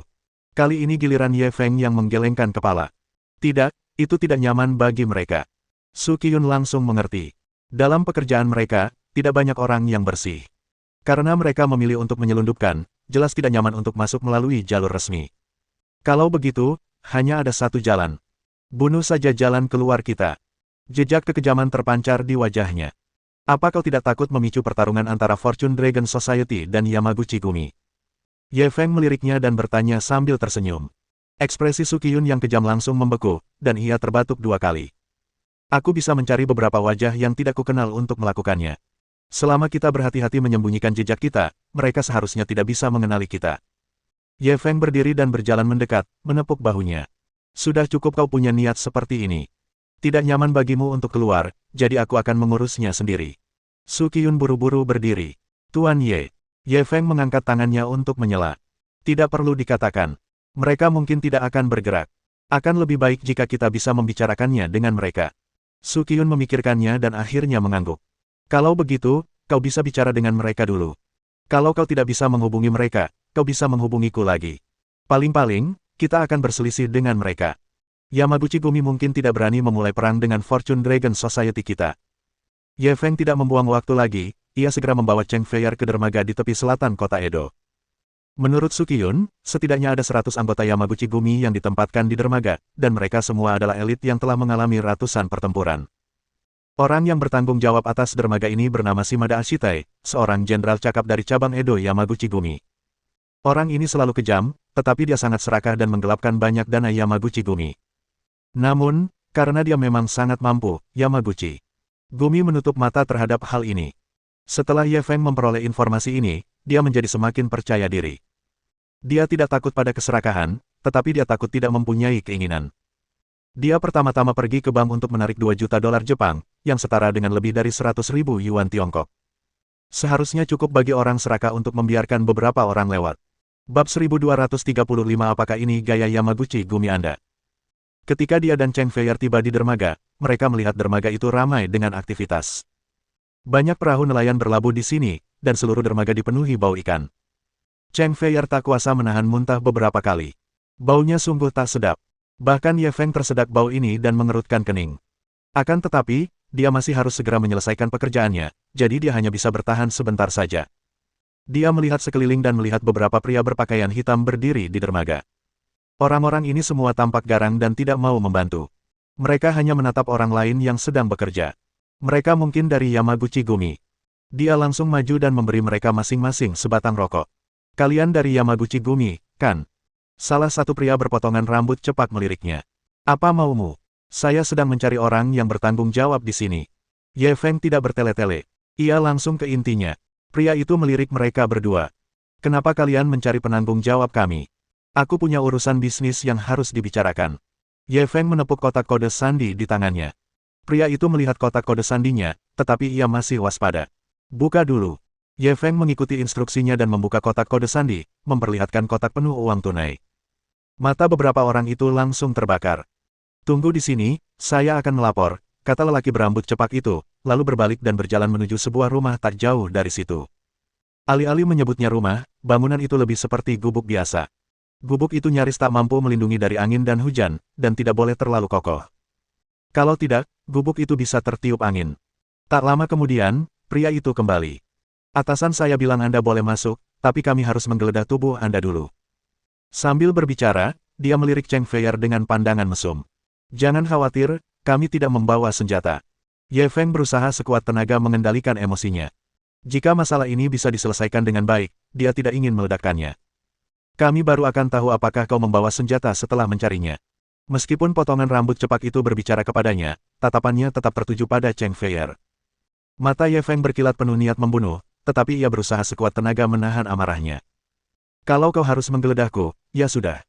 Kali ini giliran Ye Feng yang menggelengkan kepala. Tidak, itu tidak nyaman bagi mereka. Soo Kyun langsung mengerti. Dalam pekerjaan mereka, tidak banyak orang yang bersih. Karena mereka memilih untuk menyelundupkan, jelas tidak nyaman untuk masuk melalui jalur resmi. Kalau begitu, hanya ada satu jalan. Bunuh saja jalan keluar kita. Jejak kekejaman terpancar di wajahnya. Apa kau tidak takut memicu pertarungan antara Fortune Dragon Society dan Yamaguchi Gumi? Ye Feng meliriknya dan bertanya sambil tersenyum. Ekspresi Soo Kyun yang kejam langsung membeku, dan ia terbatuk 2 kali. Aku bisa mencari beberapa wajah yang tidak kukenal untuk melakukannya. Selama kita berhati-hati menyembunyikan jejak kita, mereka seharusnya tidak bisa mengenali kita. Ye Feng berdiri dan berjalan mendekat, menepuk bahunya. Sudah cukup kau punya niat seperti ini. Tidak nyaman bagimu untuk keluar, jadi aku akan mengurusnya sendiri. Soo Kyun buru-buru berdiri. Tuan Ye. Ye Feng mengangkat tangannya untuk menyela. Tidak perlu dikatakan. Mereka mungkin tidak akan bergerak. Akan lebih baik jika kita bisa membicarakannya dengan mereka. Soo Kyun memikirkannya dan akhirnya mengangguk. Kalau begitu, kau bisa bicara dengan mereka dulu. Kalau kau tidak bisa menghubungi mereka, kau bisa menghubungiku lagi. Paling-paling, kita akan berselisih dengan mereka. Yamaguchi Gumi mungkin tidak berani memulai perang dengan Fortune Dragon Society kita. Ye Feng tidak membuang waktu lagi, ia segera membawa Cheng Feier ke dermaga di tepi selatan kota Edo. Menurut Soo Kyun, setidaknya ada 100 anggota Yamaguchi Gumi yang ditempatkan di dermaga, dan mereka semua adalah elit yang telah mengalami ratusan pertempuran. Orang yang bertanggung jawab atas dermaga ini bernama Shimada Ashitai, seorang jenderal cakap dari cabang Edo Yamaguchi Gumi. Orang ini selalu kejam, tetapi dia sangat serakah dan menggelapkan banyak dana Yamaguchi Gumi. Namun, karena dia memang sangat mampu, Yamaguchi Gumi menutup mata terhadap hal ini. Setelah Ye Feng memperoleh informasi ini, dia menjadi semakin percaya diri. Dia tidak takut pada keserakahan, tetapi dia takut tidak mempunyai keinginan. Dia pertama-tama pergi ke bank untuk menarik 2 juta dolar Jepang, yang setara dengan lebih dari 100.000 yuan Tiongkok. Seharusnya cukup bagi orang serakah untuk membiarkan beberapa orang lewat. Bab 1235. Apakah ini gaya Yamaguchi Gumi Anda? Ketika dia dan Cheng Feier tiba di dermaga, mereka melihat dermaga itu ramai dengan aktivitas. Banyak perahu nelayan berlabuh di sini, dan seluruh dermaga dipenuhi bau ikan. Cheng Feier tak kuasa menahan muntah beberapa kali. Baunya sungguh tak sedap. Bahkan Ye Feng tersedak bau ini dan mengerutkan kening. Akan tetapi, dia masih harus segera menyelesaikan pekerjaannya, jadi dia hanya bisa bertahan sebentar saja. Dia melihat sekeliling dan melihat beberapa pria berpakaian hitam berdiri di dermaga. Orang-orang ini semua tampak garang dan tidak mau membantu. Mereka hanya menatap orang lain yang sedang bekerja. Mereka mungkin dari Yamaguchi Gumi. Dia langsung maju dan memberi mereka masing-masing sebatang rokok. Kalian dari Yamaguchi Gumi, kan? Salah satu pria berpotongan rambut cepat meliriknya. Apa maumu? Saya sedang mencari orang yang bertanggung jawab di sini. Ye Feng tidak bertele-tele. Ia langsung ke intinya. Pria itu melirik mereka berdua. Kenapa kalian mencari penanggung jawab kami? Aku punya urusan bisnis yang harus dibicarakan. Ye Feng menepuk kotak kode sandi di tangannya. Pria itu melihat kotak kode sandinya, tetapi ia masih waspada. Buka dulu. Ye Feng mengikuti instruksinya dan membuka kotak kode sandi, memperlihatkan kotak penuh uang tunai. Mata beberapa orang itu langsung terbakar. Tunggu di sini, saya akan melapor, kata lelaki berambut cepak itu, lalu berbalik dan berjalan menuju sebuah rumah tak jauh dari situ. Alih-alih menyebutnya rumah, bangunan itu lebih seperti gubuk biasa. Gubuk itu nyaris tak mampu melindungi dari angin dan hujan, dan tidak boleh terlalu kokoh. Kalau tidak, gubuk itu bisa tertiup angin. Tak lama kemudian, pria itu kembali. Atasan saya bilang Anda boleh masuk, tapi kami harus menggeledah tubuh Anda dulu. Sambil berbicara, dia melirik Cheng Feier dengan pandangan mesum. Jangan khawatir, kami tidak membawa senjata. Ye Feng berusaha sekuat tenaga mengendalikan emosinya. Jika masalah ini bisa diselesaikan dengan baik, dia tidak ingin meledakkannya. Kami baru akan tahu apakah kau membawa senjata setelah mencarinya. Meskipun potongan rambut cepak itu berbicara kepadanya, tatapannya tetap tertuju pada Cheng Feier. Mata Ye Feng berkilat penuh niat membunuh, tetapi ia berusaha sekuat tenaga menahan amarahnya. Kalau kau harus menggeledahku, ya sudah.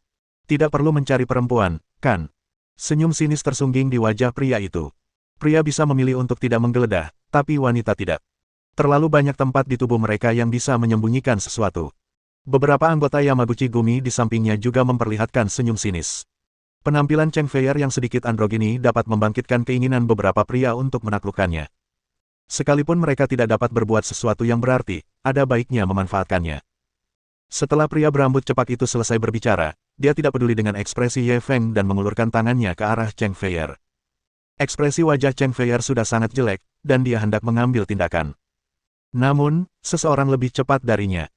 Tidak perlu mencari perempuan, kan? Senyum sinis tersungging di wajah pria itu. Pria bisa memilih untuk tidak menggeledah, tapi wanita tidak. Terlalu banyak tempat di tubuh mereka yang bisa menyembunyikan sesuatu. Beberapa anggota Yamaguchi Gumi di sampingnya juga memperlihatkan senyum sinis. Penampilan Cheng Feier yang sedikit androgini dapat membangkitkan keinginan beberapa pria untuk menaklukkannya. Sekalipun mereka tidak dapat berbuat sesuatu yang berarti, ada baiknya memanfaatkannya. Setelah pria berambut cepak itu selesai berbicara, dia tidak peduli dengan ekspresi Ye Feng dan mengulurkan tangannya ke arah Cheng Feier. Ekspresi wajah Cheng Feier sudah sangat jelek, dan dia hendak mengambil tindakan. Namun, seseorang lebih cepat darinya.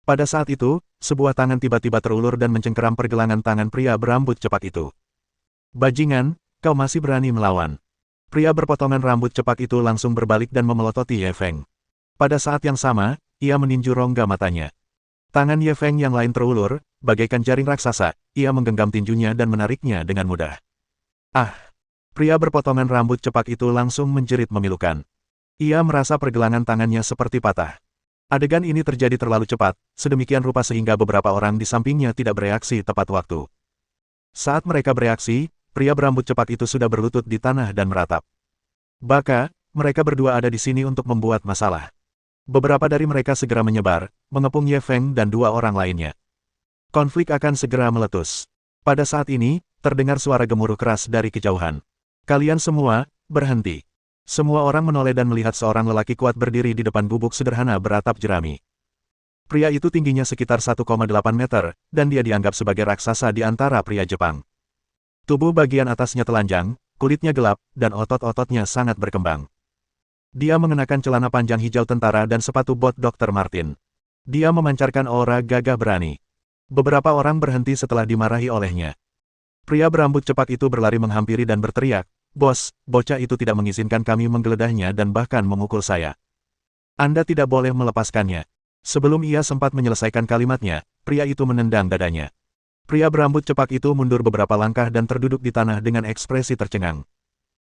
Pada saat itu, sebuah tangan tiba-tiba terulur dan mencengkeram pergelangan tangan pria berambut cepak itu. Bajingan, kau masih berani melawan. Pria berpotongan rambut cepak itu langsung berbalik dan memelototi Ye Feng. Pada saat yang sama, ia meninju rongga matanya. Tangan Ye Feng yang lain terulur, bagaikan jaring raksasa, ia menggenggam tinjunya dan menariknya dengan mudah. Ah! Pria berpotongan rambut cepak itu langsung menjerit memilukan. Ia merasa pergelangan tangannya seperti patah. Adegan ini terjadi terlalu cepat, sedemikian rupa sehingga beberapa orang di sampingnya tidak bereaksi tepat waktu. Saat mereka bereaksi, pria berambut cepak itu sudah berlutut di tanah dan meratap. Baka, mereka berdua ada di sini untuk membuat masalah. Beberapa dari mereka segera menyebar, mengepung Ye Feng dan dua orang lainnya. Konflik akan segera meletus. Pada saat ini, terdengar suara gemuruh keras dari kejauhan. Kalian semua, berhenti. Semua orang menoleh dan melihat seorang lelaki kuat berdiri di depan gubuk sederhana beratap jerami. Pria itu tingginya sekitar 1,8 meter, dan dia dianggap sebagai raksasa di antara pria Jepang. Tubuh bagian atasnya telanjang, kulitnya gelap, dan otot-ototnya sangat berkembang. Dia mengenakan celana panjang hijau tentara dan sepatu bot Dr. Martin. Dia memancarkan aura gagah berani. Beberapa orang berhenti setelah dimarahi olehnya. Pria berambut cepak itu berlari menghampiri dan berteriak, "Bos, bocah itu tidak mengizinkan kami menggeledahnya dan bahkan memukul saya. Anda tidak boleh melepaskannya." Sebelum ia sempat menyelesaikan kalimatnya, pria itu menendang dadanya. Pria berambut cepak itu mundur beberapa langkah dan terduduk di tanah dengan ekspresi tercengang.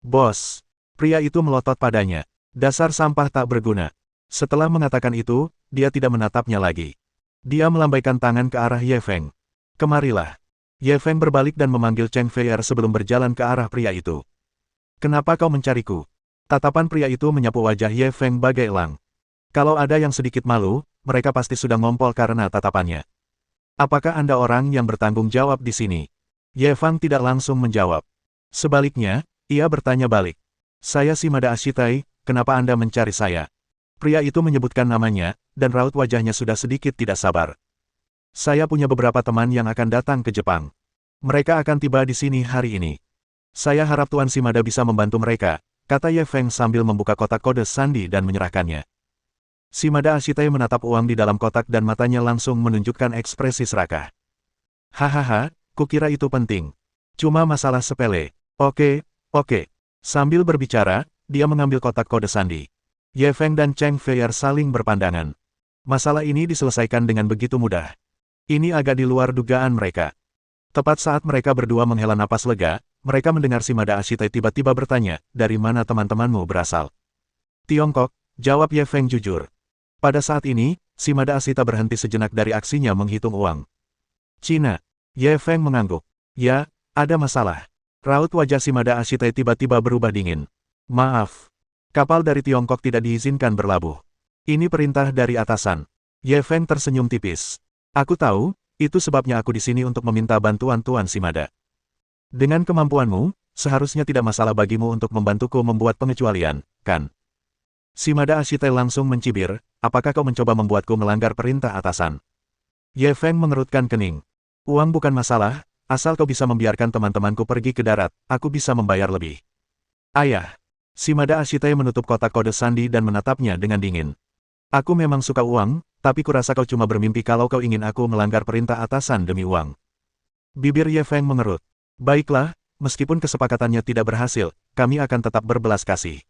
"Bos!" Pria itu melotot padanya. "Dasar sampah tak berguna." Setelah mengatakan itu, dia tidak menatapnya lagi. Dia melambaikan tangan ke arah Ye Feng. "Kemarilah." Ye Feng berbalik dan memanggil Cheng Feier sebelum berjalan ke arah pria itu. "Kenapa kau mencariku?" Tatapan pria itu menyapu wajah Ye Feng bagai elang. Kalau ada yang sedikit malu, mereka pasti sudah ngompol karena tatapannya. "Apakah Anda orang yang bertanggung jawab di sini?" Ye Feng tidak langsung menjawab. Sebaliknya, ia bertanya balik. "Saya Shimada Ashitai, kenapa Anda mencari saya?" Pria itu menyebutkan namanya, dan raut wajahnya sudah sedikit tidak sabar. "Saya punya beberapa teman yang akan datang ke Jepang. Mereka akan tiba di sini hari ini. Saya harap Tuan Shimada bisa membantu mereka," kata Ye Feng sambil membuka kotak kode sandi dan menyerahkannya. Shimada Ashitai menatap uang di dalam kotak dan matanya langsung menunjukkan ekspresi serakah. "Hahaha, kukira itu penting. Cuma masalah sepele. Oke, oke. Sambil berbicara, dia mengambil kotak kode sandi. Ye Feng dan Cheng Feier saling berpandangan. Masalah ini diselesaikan dengan begitu mudah. Ini agak di luar dugaan mereka. Tepat saat mereka berdua menghela napas lega, mereka mendengar si Mada Ashite tiba-tiba bertanya, dari mana teman-temanmu berasal? Tiongkok, jawab Ye Feng jujur. Pada saat ini, si Mada Ashita berhenti sejenak dari aksinya menghitung uang. Cina. Ye Feng mengangguk. Ya, ada masalah. Raut wajah si Mada Ashite tiba-tiba berubah dingin. Maaf. Kapal dari Tiongkok tidak diizinkan berlabuh. Ini perintah dari atasan. Ye Feng tersenyum tipis. Aku tahu, itu sebabnya aku di sini untuk meminta bantuan Tuan Shimada. Dengan kemampuanmu, seharusnya tidak masalah bagimu untuk membantuku membuat pengecualian, kan? Shimada Ashite langsung mencibir, apakah kau mencoba membuatku melanggar perintah atasan? Ye Feng mengerutkan kening. Uang bukan masalah, asal kau bisa membiarkan teman-temanku pergi ke darat, aku bisa membayar lebih. Ayah. Shimada Ashite menutup kotak kode sandi dan menatapnya dengan dingin. Aku memang suka uang, tapi kurasa kau cuma bermimpi kalau kau ingin aku melanggar perintah atasan demi uang. Bibir Ye Feng mengerut. Baiklah, meskipun kesepakatannya tidak berhasil, kami akan tetap berbelas kasih.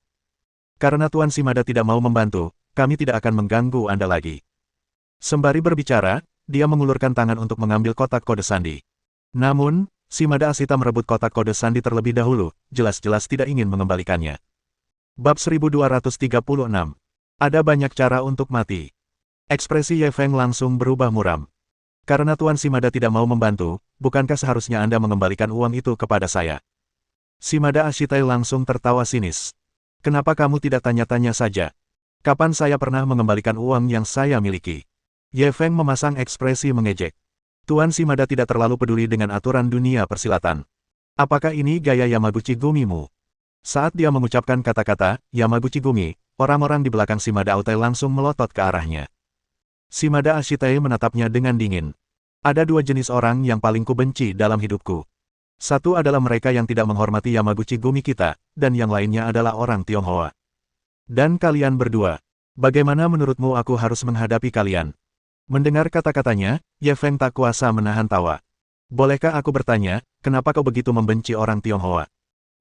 Karena Tuan Shimada tidak mau membantu, kami tidak akan mengganggu Anda lagi. Sembari berbicara, dia mengulurkan tangan untuk mengambil kotak kode sandi. Namun, Shimada Ashita merebut kotak kode sandi terlebih dahulu, jelas-jelas tidak ingin mengembalikannya. Bab 1236. Ada banyak cara untuk mati. Ekspresi Ye Feng langsung berubah muram. Karena Tuan Shimada tidak mau membantu, bukankah seharusnya Anda mengembalikan uang itu kepada saya? Shimada Ashite langsung tertawa sinis. Kenapa kamu tidak tanya-tanya saja? Kapan saya pernah mengembalikan uang yang saya miliki? Ye Feng memasang ekspresi mengejek. Tuan Shimada tidak terlalu peduli dengan aturan dunia persilatan. Apakah ini gaya Yamaguchi Gumimu? Saat dia mengucapkan kata-kata, Yamaguchi Gumi, orang-orang di belakang Shimada Aute langsung melotot ke arahnya. Shimada Ashite menatapnya dengan dingin. Ada dua jenis orang yang paling kubenci dalam hidupku. Satu adalah mereka yang tidak menghormati Yamaguchi Gumi kita, dan yang lainnya adalah orang Tionghoa. Dan kalian berdua, bagaimana menurutmu aku harus menghadapi kalian? Mendengar kata-katanya, Ye Feng tak kuasa menahan tawa. Bolehkah aku bertanya, kenapa kau begitu membenci orang Tionghoa?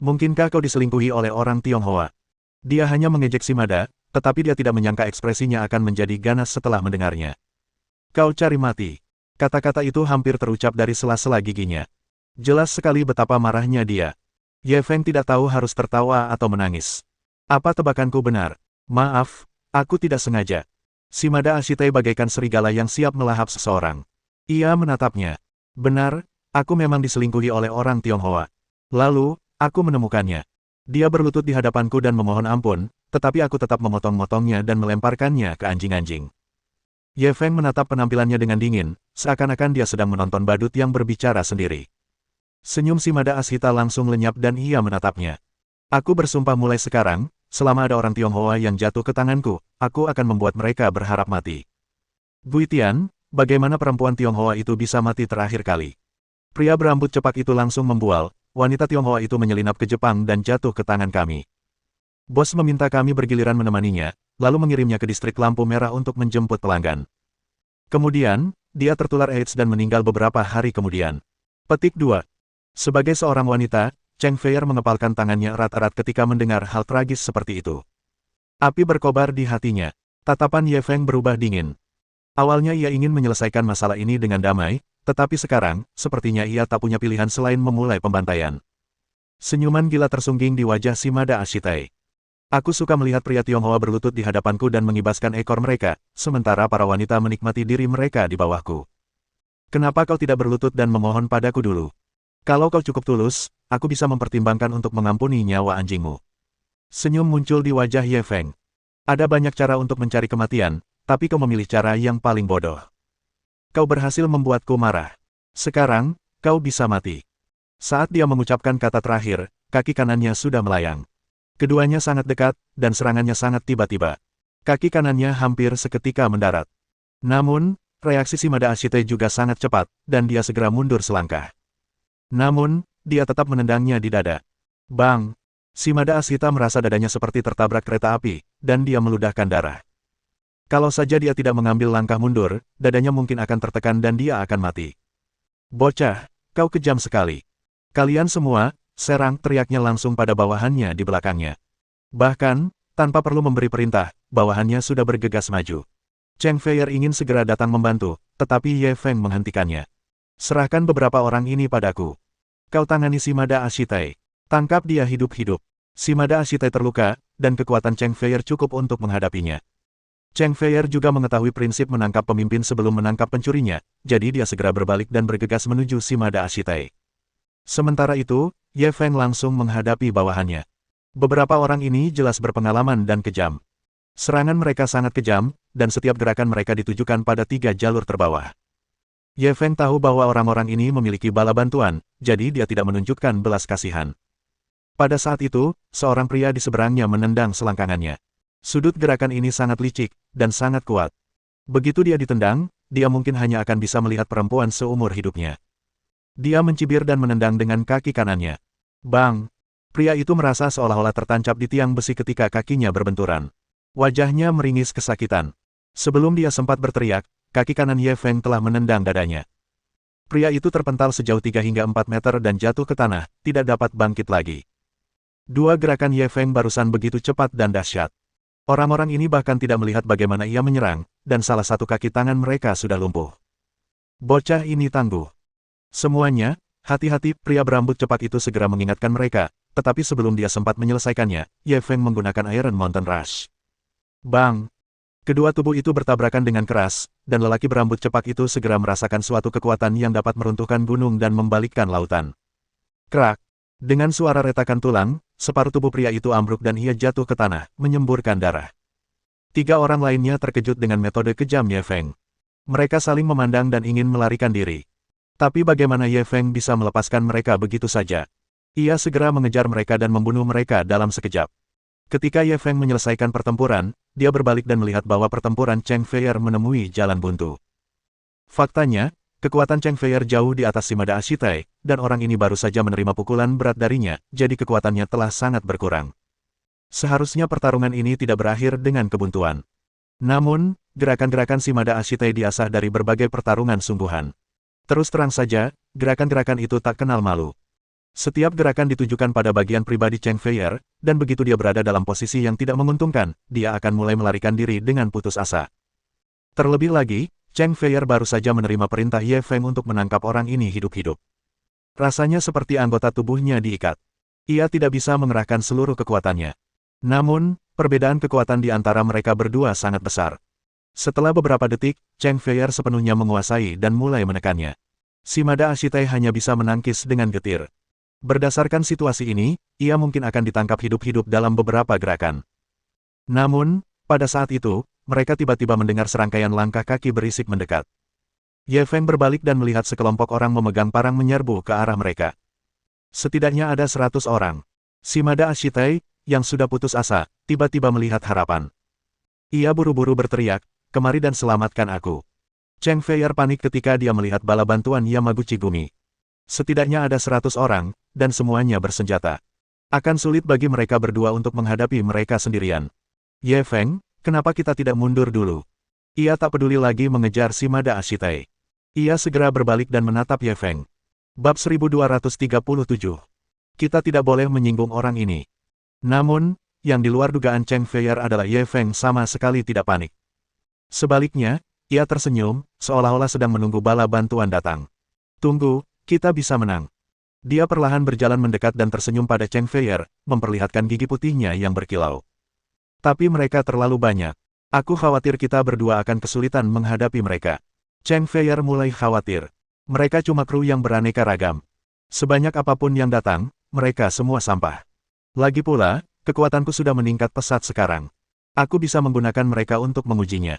Mungkinkah kau diselingkuhi oleh orang Tionghoa? Dia hanya mengejek Shimada, tetapi dia tidak menyangka ekspresinya akan menjadi ganas setelah mendengarnya. Kau cari mati. Kata-kata itu hampir terucap dari sela-sela giginya. Jelas sekali betapa marahnya dia. Ye Feng tidak tahu harus tertawa atau menangis. Apa tebakanku benar? Maaf, aku tidak sengaja. Shimada Ashite bagaikan serigala yang siap melahap seseorang. Ia menatapnya. Benar, aku memang diselingkuhi oleh orang Tionghoa. Lalu, aku menemukannya. Dia berlutut di hadapanku dan memohon ampun, tetapi aku tetap memotong-motongnya dan melemparkannya ke anjing-anjing. Ye Feng menatap penampilannya dengan dingin, seakan-akan dia sedang menonton badut yang berbicara sendiri. Senyum Shimada Ashita langsung lenyap dan ia menatapnya. Aku bersumpah mulai sekarang, selama ada orang Tionghoa yang jatuh ke tanganku, aku akan membuat mereka berharap mati. Guitian, bagaimana perempuan Tionghoa itu bisa mati terakhir kali? Pria berambut cepak itu langsung membual, wanita Tionghoa itu menyelinap ke Jepang dan jatuh ke tangan kami. Bos meminta kami bergiliran menemaninya, lalu mengirimnya ke distrik lampu merah untuk menjemput pelanggan. Kemudian, dia tertular AIDS dan meninggal beberapa hari kemudian. Petik 2. Sebagai seorang wanita, Cheng Feier mengepalkan tangannya erat-erat ketika mendengar hal tragis seperti itu. Api berkobar di hatinya. Tatapan Ye Feng berubah dingin. Awalnya ia ingin menyelesaikan masalah ini dengan damai, tetapi sekarang, sepertinya ia tak punya pilihan selain memulai pembantaian. Senyuman gila tersungging di wajah Shimada Ashite. Aku suka melihat pria Tionghoa berlutut di hadapanku dan mengibaskan ekor mereka, sementara para wanita menikmati diri mereka di bawahku. Kenapa kau tidak berlutut dan memohon padaku dulu? Kalau kau cukup tulus, aku bisa mempertimbangkan untuk mengampuni nyawa anjingmu. Senyum muncul di wajah Ye Feng. Ada banyak cara untuk mencari kematian, tapi kau memilih cara yang paling bodoh. Kau berhasil membuatku marah. Sekarang, kau bisa mati. Saat dia mengucapkan kata terakhir, kaki kanannya sudah melayang. Keduanya sangat dekat, dan serangannya sangat tiba-tiba. Kaki kanannya hampir seketika mendarat. Namun, reaksi Shimada Ashite juga sangat cepat, dan dia segera mundur selangkah. Namun, dia tetap menendangnya di dada. Bang! Shimada Ashita merasa dadanya seperti tertabrak kereta api, dan dia meludahkan darah. Kalau saja dia tidak mengambil langkah mundur, dadanya mungkin akan tertekan dan dia akan mati. Bocah! kau kejam sekali. Kalian semua, serang, teriaknya langsung pada bawahannya di belakangnya. Bahkan, tanpa perlu memberi perintah, bawahannya sudah bergegas maju. Cheng Feier ingin segera datang membantu, tetapi Ye Feng menghentikannya. Serahkan beberapa orang ini padaku. Kau tangani Shimada Ashitai. Tangkap dia hidup-hidup. Shimada Ashitai terluka, dan kekuatan Cheng Feier cukup untuk menghadapinya. Cheng Feier juga mengetahui prinsip menangkap pemimpin sebelum menangkap pencurinya, jadi dia segera berbalik dan bergegas menuju Shimada Ashitai. Sementara itu, Ye Feng langsung menghadapi bawahannya. Beberapa orang ini jelas berpengalaman dan kejam. Serangan mereka sangat kejam, dan setiap gerakan mereka ditujukan pada 3 jalur terbawah. Ye Feng tahu bahwa orang-orang ini memiliki bala bantuan, jadi dia tidak menunjukkan belas kasihan. Pada saat itu, seorang pria di seberangnya menendang selangkangannya. Sudut gerakan ini sangat licik, dan sangat kuat. Begitu dia ditendang, dia mungkin hanya akan bisa melihat perempuan seumur hidupnya. Dia mencibir dan menendang dengan kaki kanannya. Bang! Pria itu merasa seolah-olah tertancap di tiang besi ketika kakinya berbenturan. Wajahnya meringis kesakitan. Sebelum dia sempat berteriak, kaki kanan Ye Feng telah menendang dadanya. Pria itu terpental sejauh 3 hingga 4 meter dan jatuh ke tanah, tidak dapat bangkit lagi. Dua gerakan Ye Feng barusan begitu cepat dan dahsyat. Orang-orang ini bahkan tidak melihat bagaimana ia menyerang, dan salah satu kaki tangan mereka sudah lumpuh. Bocah ini tangguh. Semuanya, hati-hati, pria berambut cepat itu segera mengingatkan mereka, tetapi sebelum dia sempat menyelesaikannya, Ye Feng menggunakan Iron Mountain Rush. Bang! Kedua tubuh itu bertabrakan dengan keras, dan lelaki berambut cepat itu segera merasakan suatu kekuatan yang dapat meruntuhkan gunung dan membalikkan lautan. Krak! Dengan suara retakan tulang, separuh tubuh pria itu ambruk dan ia jatuh ke tanah, menyemburkan darah. 3 orang lainnya terkejut dengan metode kejam Ye Feng. Mereka saling memandang dan ingin melarikan diri. Tapi bagaimana Ye Feng bisa melepaskan mereka begitu saja? Ia segera mengejar mereka dan membunuh mereka dalam sekejap. Ketika Ye Feng menyelesaikan pertempuran, dia berbalik dan melihat bahwa pertempuran Cheng Feier menemui jalan buntu. Faktanya, kekuatan Cheng Feier jauh di atas Shimada Ashitai, dan orang ini baru saja menerima pukulan berat darinya, jadi kekuatannya telah sangat berkurang. Seharusnya pertarungan ini tidak berakhir dengan kebuntuan. Namun, gerakan-gerakan Shimada Ashitai diasah dari berbagai pertarungan sungguhan. Terus terang saja, gerakan-gerakan itu tak kenal malu. Setiap gerakan ditujukan pada bagian pribadi Cheng Feier, dan begitu dia berada dalam posisi yang tidak menguntungkan, dia akan mulai melarikan diri dengan putus asa. Terlebih lagi, Cheng Feier baru saja menerima perintah Ye Feng untuk menangkap orang ini hidup-hidup. Rasanya seperti anggota tubuhnya diikat. Ia tidak bisa mengerahkan seluruh kekuatannya. Namun, perbedaan kekuatan di antara mereka berdua sangat besar. Setelah beberapa detik, Cheng Feier sepenuhnya menguasai dan mulai menekannya. Shimada Ashitai hanya bisa menangkis dengan getir. Berdasarkan situasi ini, ia mungkin akan ditangkap hidup-hidup dalam beberapa gerakan. Namun, pada saat itu, mereka tiba-tiba mendengar serangkaian langkah kaki berisik mendekat. Ye Feng berbalik dan melihat sekelompok orang memegang parang menyerbu ke arah mereka. Setidaknya ada 100 orang. Shimada Ashitai, yang sudah putus asa, tiba-tiba melihat harapan. Ia buru-buru berteriak, "Kemari dan selamatkan aku." Cheng Feier panik ketika dia melihat bala bantuan Yamaguchi Gumi. Setidaknya ada 100 orang, dan semuanya bersenjata. Akan sulit bagi mereka berdua untuk menghadapi mereka sendirian. Ye Feng, kenapa kita tidak mundur dulu? Ia tak peduli lagi mengejar Shimada Ashitai. Ia segera berbalik dan menatap Ye Feng. Bab 1237. Kita tidak boleh menyinggung orang ini. Namun, yang di luar dugaan Cheng Feier adalah Ye Feng sama sekali tidak panik. Sebaliknya, ia tersenyum, seolah-olah sedang menunggu bala bantuan datang. Tunggu, kita bisa menang. Dia perlahan berjalan mendekat dan tersenyum pada Cheng Feier, memperlihatkan gigi putihnya yang berkilau. Tapi mereka terlalu banyak. Aku khawatir kita berdua akan kesulitan menghadapi mereka. Cheng Feier mulai khawatir. Mereka cuma kru yang beraneka ragam. Sebanyak apapun yang datang, mereka semua sampah. Lagi pula, kekuatanku sudah meningkat pesat sekarang. Aku bisa menggunakan mereka untuk mengujinya.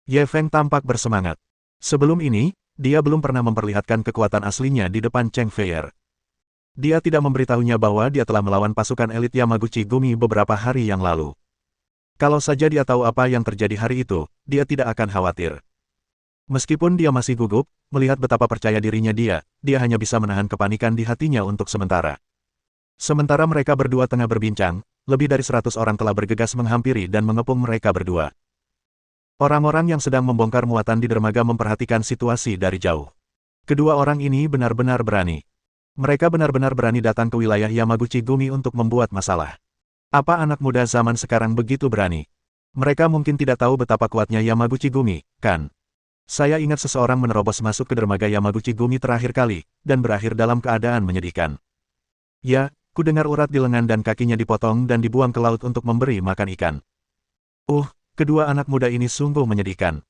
Ye Feng tampak bersemangat. Sebelum ini, dia belum pernah memperlihatkan kekuatan aslinya di depan Cheng Feier. Dia tidak memberitahunya bahwa dia telah melawan pasukan elit Yamaguchi Gumi beberapa hari yang lalu. Kalau saja dia tahu apa yang terjadi hari itu, dia tidak akan khawatir. Meskipun dia masih gugup, melihat betapa percaya dirinya dia hanya bisa menahan kepanikan di hatinya untuk sementara. Sementara mereka berdua tengah berbincang, lebih dari 100 orang telah bergegas menghampiri dan mengepung mereka berdua. Orang-orang yang sedang membongkar muatan di dermaga memperhatikan situasi dari jauh. Kedua orang ini benar-benar berani. Mereka benar-benar berani datang ke wilayah Yamaguchi Gumi untuk membuat masalah. Apa anak muda zaman sekarang begitu berani? Mereka mungkin tidak tahu betapa kuatnya Yamaguchi Gumi, kan? Saya ingat seseorang menerobos masuk ke dermaga Yamaguchi Gumi terakhir kali, dan berakhir dalam keadaan menyedihkan. Ya, ku dengar urat di lengan dan kakinya dipotong dan dibuang ke laut untuk memberi makan ikan. Kedua anak muda ini sungguh menyedihkan.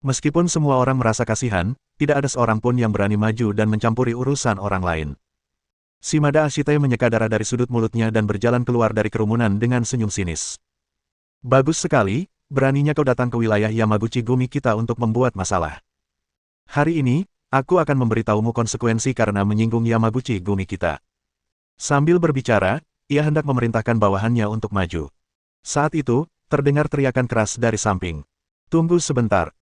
Meskipun semua orang merasa kasihan, tidak ada seorang pun yang berani maju dan mencampuri urusan orang lain. Shimada Ashitei menyeka darah dari sudut mulutnya dan berjalan keluar dari kerumunan dengan senyum sinis. Bagus sekali, beraninya kau datang ke wilayah Yamaguchi Gumi kita untuk membuat masalah. Hari ini, aku akan memberitahumu konsekuensi karena menyinggung Yamaguchi Gumi kita. Sambil berbicara, ia hendak memerintahkan bawahannya untuk maju. Saat itu, terdengar teriakan keras dari samping. Tunggu sebentar.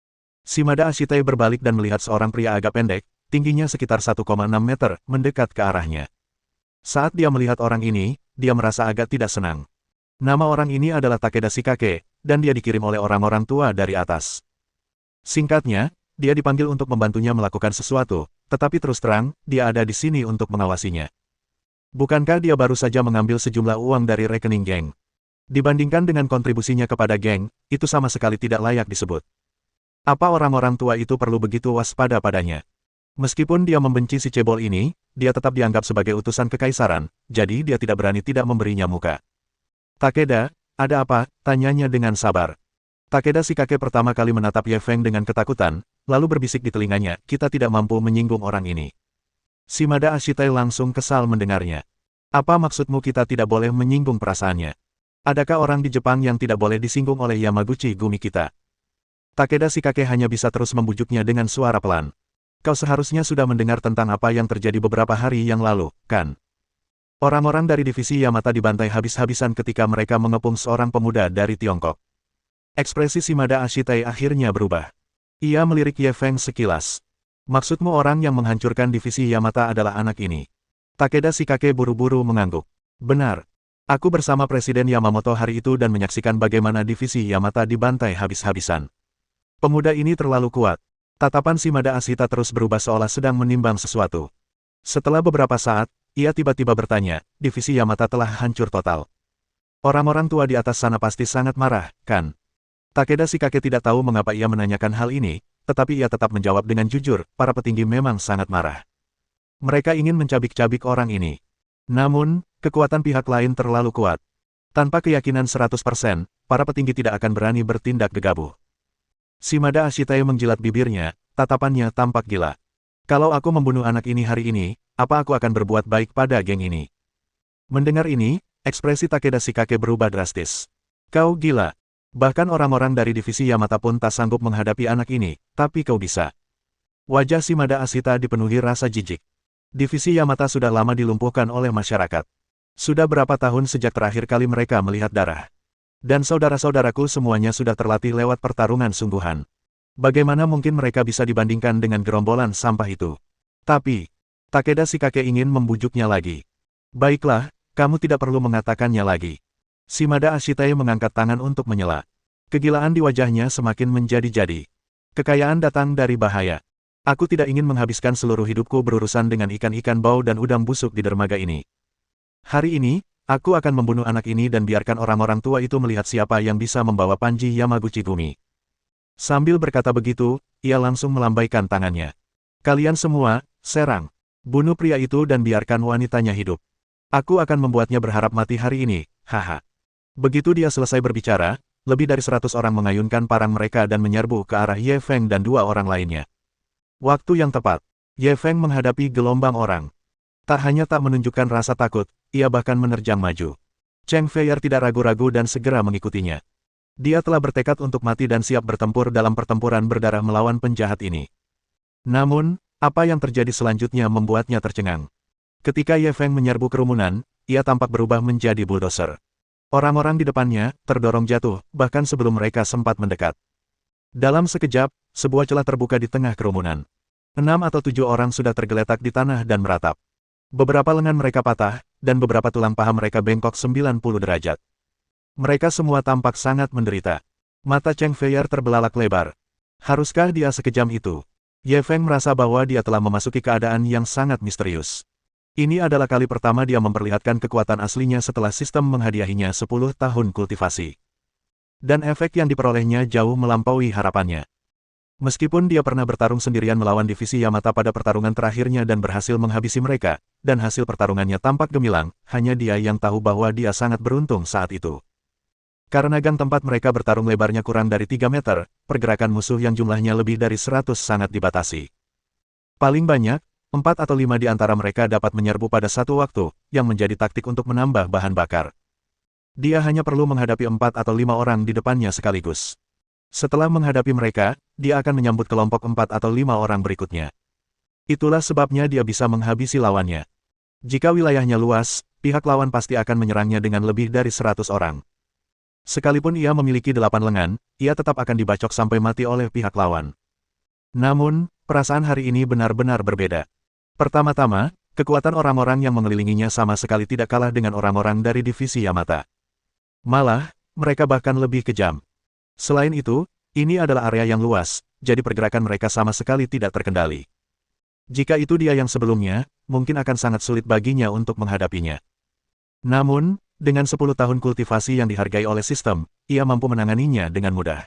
Shimada Ashitei berbalik dan melihat seorang pria agak pendek, tingginya sekitar 1,6 meter, mendekat ke arahnya. Saat dia melihat orang ini, dia merasa agak tidak senang. Nama orang ini adalah Takeda Shikake, dan dia dikirim oleh orang-orang tua dari atas. Singkatnya, dia dipanggil untuk membantunya melakukan sesuatu, tetapi terus terang, dia ada di sini untuk mengawasinya. Bukankah dia baru saja mengambil sejumlah uang dari rekening geng? Dibandingkan dengan kontribusinya kepada geng, itu sama sekali tidak layak disebut. Apa orang-orang tua itu perlu begitu waspada padanya? Meskipun dia membenci si cebol ini, dia tetap dianggap sebagai utusan kekaisaran, jadi dia tidak berani tidak memberinya muka. Takeda, ada apa? Tanyanya dengan sabar. Takeda Shikake pertama kali menatap Ye Feng dengan ketakutan, lalu berbisik di telinganya, kita tidak mampu menyinggung orang ini. Shimada Ashitei langsung kesal mendengarnya. Apa maksudmu kita tidak boleh menyinggung perasaannya? Adakah orang di Jepang yang tidak boleh disinggung oleh Yamaguchi Gumi kita? Takeda Shikake hanya bisa terus membujuknya dengan suara pelan. Kau seharusnya sudah mendengar tentang apa yang terjadi beberapa hari yang lalu, kan? Orang-orang dari divisi Yamata dibantai habis-habisan ketika mereka mengepung seorang pemuda dari Tiongkok. Ekspresi Shimada Ashitei akhirnya berubah. Ia melirik Ye Feng sekilas. Maksudmu orang yang menghancurkan divisi Yamata adalah anak ini? Takeda Shikake buru-buru mengangguk. Benar. Aku bersama Presiden Yamamoto hari itu dan menyaksikan bagaimana divisi Yamata dibantai habis-habisan. Pemuda ini terlalu kuat. Tatapan Shimada Ashita terus berubah seolah sedang menimbang sesuatu. Setelah beberapa saat, ia tiba-tiba bertanya, divisi Yamata telah hancur total. Orang-orang tua di atas sana pasti sangat marah, kan? Takeda Shikake tidak tahu mengapa ia menanyakan hal ini, tetapi ia tetap menjawab dengan jujur, para petinggi memang sangat marah. Mereka ingin mencabik-cabik orang ini. Namun, kekuatan pihak lain terlalu kuat. Tanpa keyakinan 100%, para petinggi tidak akan berani bertindak gegabah. Shimada Ashitei menjilat bibirnya, tatapannya tampak gila. Kalau aku membunuh anak ini hari ini, apa aku akan berbuat baik pada geng ini? Mendengar ini, ekspresi Takeda Shikake berubah drastis. Kau gila. Bahkan orang-orang dari divisi Yamata pun tak sanggup menghadapi anak ini, tapi kau bisa. Wajah Shimada Ashita dipenuhi rasa jijik. Divisi Yamata sudah lama dilumpuhkan oleh masyarakat. Sudah berapa tahun sejak terakhir kali mereka melihat darah? Dan saudara-saudaraku semuanya sudah terlatih lewat pertarungan sungguhan. Bagaimana mungkin mereka bisa dibandingkan dengan gerombolan sampah itu? Tapi, Takeda Shikake ingin membujuknya lagi. Baiklah, kamu tidak perlu mengatakannya lagi. Shimada Ashitei mengangkat tangan untuk menyela. Kegilaan di wajahnya semakin menjadi-jadi. Kekayaan datang dari bahaya. Aku tidak ingin menghabiskan seluruh hidupku berurusan dengan ikan-ikan bau dan udang busuk di dermaga ini. Hari ini, aku akan membunuh anak ini dan biarkan orang-orang tua itu melihat siapa yang bisa membawa Panji Yamaguchi Gumi. Sambil berkata begitu, ia langsung melambaikan tangannya. Kalian semua, serang. Bunuh pria itu dan biarkan wanitanya hidup. Aku akan membuatnya berharap mati hari ini, haha. Begitu dia selesai berbicara, lebih dari 100 orang mengayunkan parang mereka dan menyerbu ke arah Ye Feng dan dua orang lainnya. Waktu yang tepat, Ye Feng menghadapi gelombang orang. Tak hanya tak menunjukkan rasa takut, ia bahkan menerjang maju. Cheng Feier tidak ragu-ragu dan segera mengikutinya. Dia telah bertekad untuk mati dan siap bertempur dalam pertempuran berdarah melawan penjahat ini. Namun, apa yang terjadi selanjutnya membuatnya tercengang. Ketika Ye Feng menyerbu kerumunan, ia tampak berubah menjadi bulldozer. Orang-orang di depannya terdorong jatuh, bahkan sebelum mereka sempat mendekat. Dalam sekejap, sebuah celah terbuka di tengah kerumunan. 6 atau 7 orang sudah tergeletak di tanah dan meratap. Beberapa lengan mereka patah, dan beberapa tulang paha mereka bengkok 90 derajat. Mereka semua tampak sangat menderita. Mata Cheng Feier terbelalak lebar. Haruskah dia sekejam itu? Ye Feng merasa bahwa dia telah memasuki keadaan yang sangat misterius. Ini adalah kali pertama dia memperlihatkan kekuatan aslinya setelah sistem menghadiahinya 10 tahun kultivasi. Dan efek yang diperolehnya jauh melampaui harapannya. Meskipun dia pernah bertarung sendirian melawan divisi Yamata pada pertarungan terakhirnya dan berhasil menghabisi mereka, dan hasil pertarungannya tampak gemilang, hanya dia yang tahu bahwa dia sangat beruntung saat itu. Karena gang tempat mereka bertarung lebarnya kurang dari 3 meter, pergerakan musuh yang jumlahnya lebih dari 100 sangat dibatasi. Paling banyak, 4 atau 5 di antara mereka dapat menyerbu pada satu waktu, yang menjadi taktik untuk menambah bahan bakar. Dia hanya perlu menghadapi 4 atau 5 orang di depannya sekaligus. Setelah menghadapi mereka, dia akan menyambut kelompok 4 atau 5 orang berikutnya. Itulah sebabnya dia bisa menghabisi lawannya. Jika wilayahnya luas, pihak lawan pasti akan menyerangnya dengan lebih dari 100 orang. Sekalipun ia memiliki 8 lengan, ia tetap akan dibacok sampai mati oleh pihak lawan. Namun, perasaan hari ini benar-benar berbeda. Pertama-tama, kekuatan orang-orang yang mengelilinginya sama sekali tidak kalah dengan orang-orang dari divisi Yamata. Malah, mereka bahkan lebih kejam. Selain itu, ini adalah area yang luas, jadi pergerakan mereka sama sekali tidak terkendali. Jika itu dia yang sebelumnya, mungkin akan sangat sulit baginya untuk menghadapinya. Namun, dengan 10 tahun kultivasi yang dihargai oleh sistem, ia mampu menanganinya dengan mudah.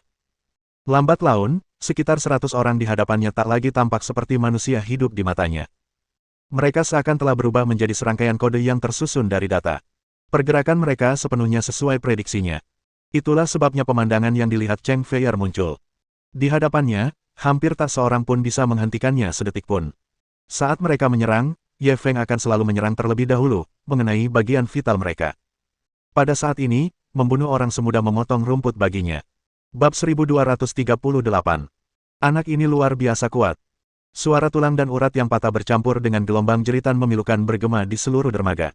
Lambat laun, sekitar 100 orang di hadapannya tak lagi tampak seperti manusia hidup di matanya. Mereka seakan telah berubah menjadi serangkaian kode yang tersusun dari data. Pergerakan mereka sepenuhnya sesuai prediksinya. Itulah sebabnya pemandangan yang dilihat Cheng Feier muncul. Di hadapannya, hampir tak seorang pun bisa menghentikannya sedetik pun. Saat mereka menyerang, Ye Feng akan selalu menyerang terlebih dahulu, mengenai bagian vital mereka. Pada saat ini, membunuh orang semudah memotong rumput baginya. Bab 1238. Anak ini luar biasa kuat. Suara tulang dan urat yang patah bercampur dengan gelombang jeritan memilukan bergema di seluruh dermaga.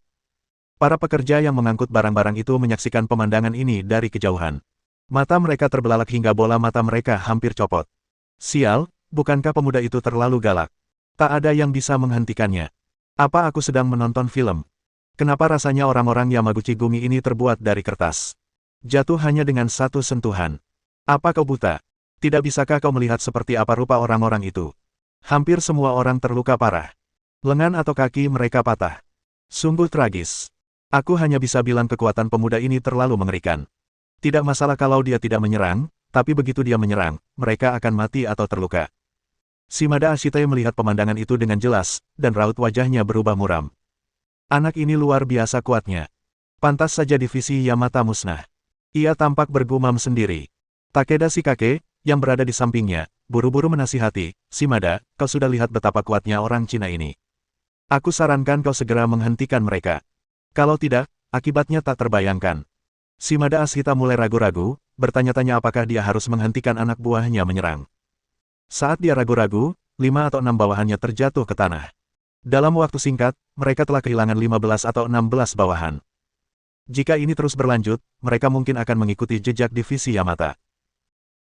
Para pekerja yang mengangkut barang-barang itu menyaksikan pemandangan ini dari kejauhan. Mata mereka terbelalak hingga bola mata mereka hampir copot. Sial, bukankah pemuda itu terlalu galak? Tak ada yang bisa menghentikannya. Apa aku sedang menonton film? Kenapa rasanya orang-orang Yamaguchi Gumi ini terbuat dari kertas? Jatuh hanya dengan satu sentuhan. Apa kau buta? Tidak bisakah kau melihat seperti apa rupa orang-orang itu? Hampir semua orang terluka parah. Lengan atau kaki mereka patah. Sungguh tragis. Aku hanya bisa bilang kekuatan pemuda ini terlalu mengerikan. Tidak masalah kalau dia tidak menyerang, tapi begitu dia menyerang, mereka akan mati atau terluka. Shimada Ashite melihat pemandangan itu dengan jelas, dan raut wajahnya berubah muram. Anak ini luar biasa kuatnya. Pantas saja divisi Yamata musnah. Ia tampak bergumam sendiri. Takeda Shikake, yang berada di sampingnya, buru-buru menasihati, Shimada, kau sudah lihat betapa kuatnya orang Cina ini. Aku sarankan kau segera menghentikan mereka. Kalau tidak, akibatnya tak terbayangkan. Shimada Ashita mulai ragu-ragu, bertanya-tanya apakah dia harus menghentikan anak buahnya menyerang. Saat dia ragu-ragu, 5 atau 6 bawahannya terjatuh ke tanah. Dalam waktu singkat, mereka telah kehilangan 15 atau 16 bawahan. Jika ini terus berlanjut, mereka mungkin akan mengikuti jejak divisi Yamata.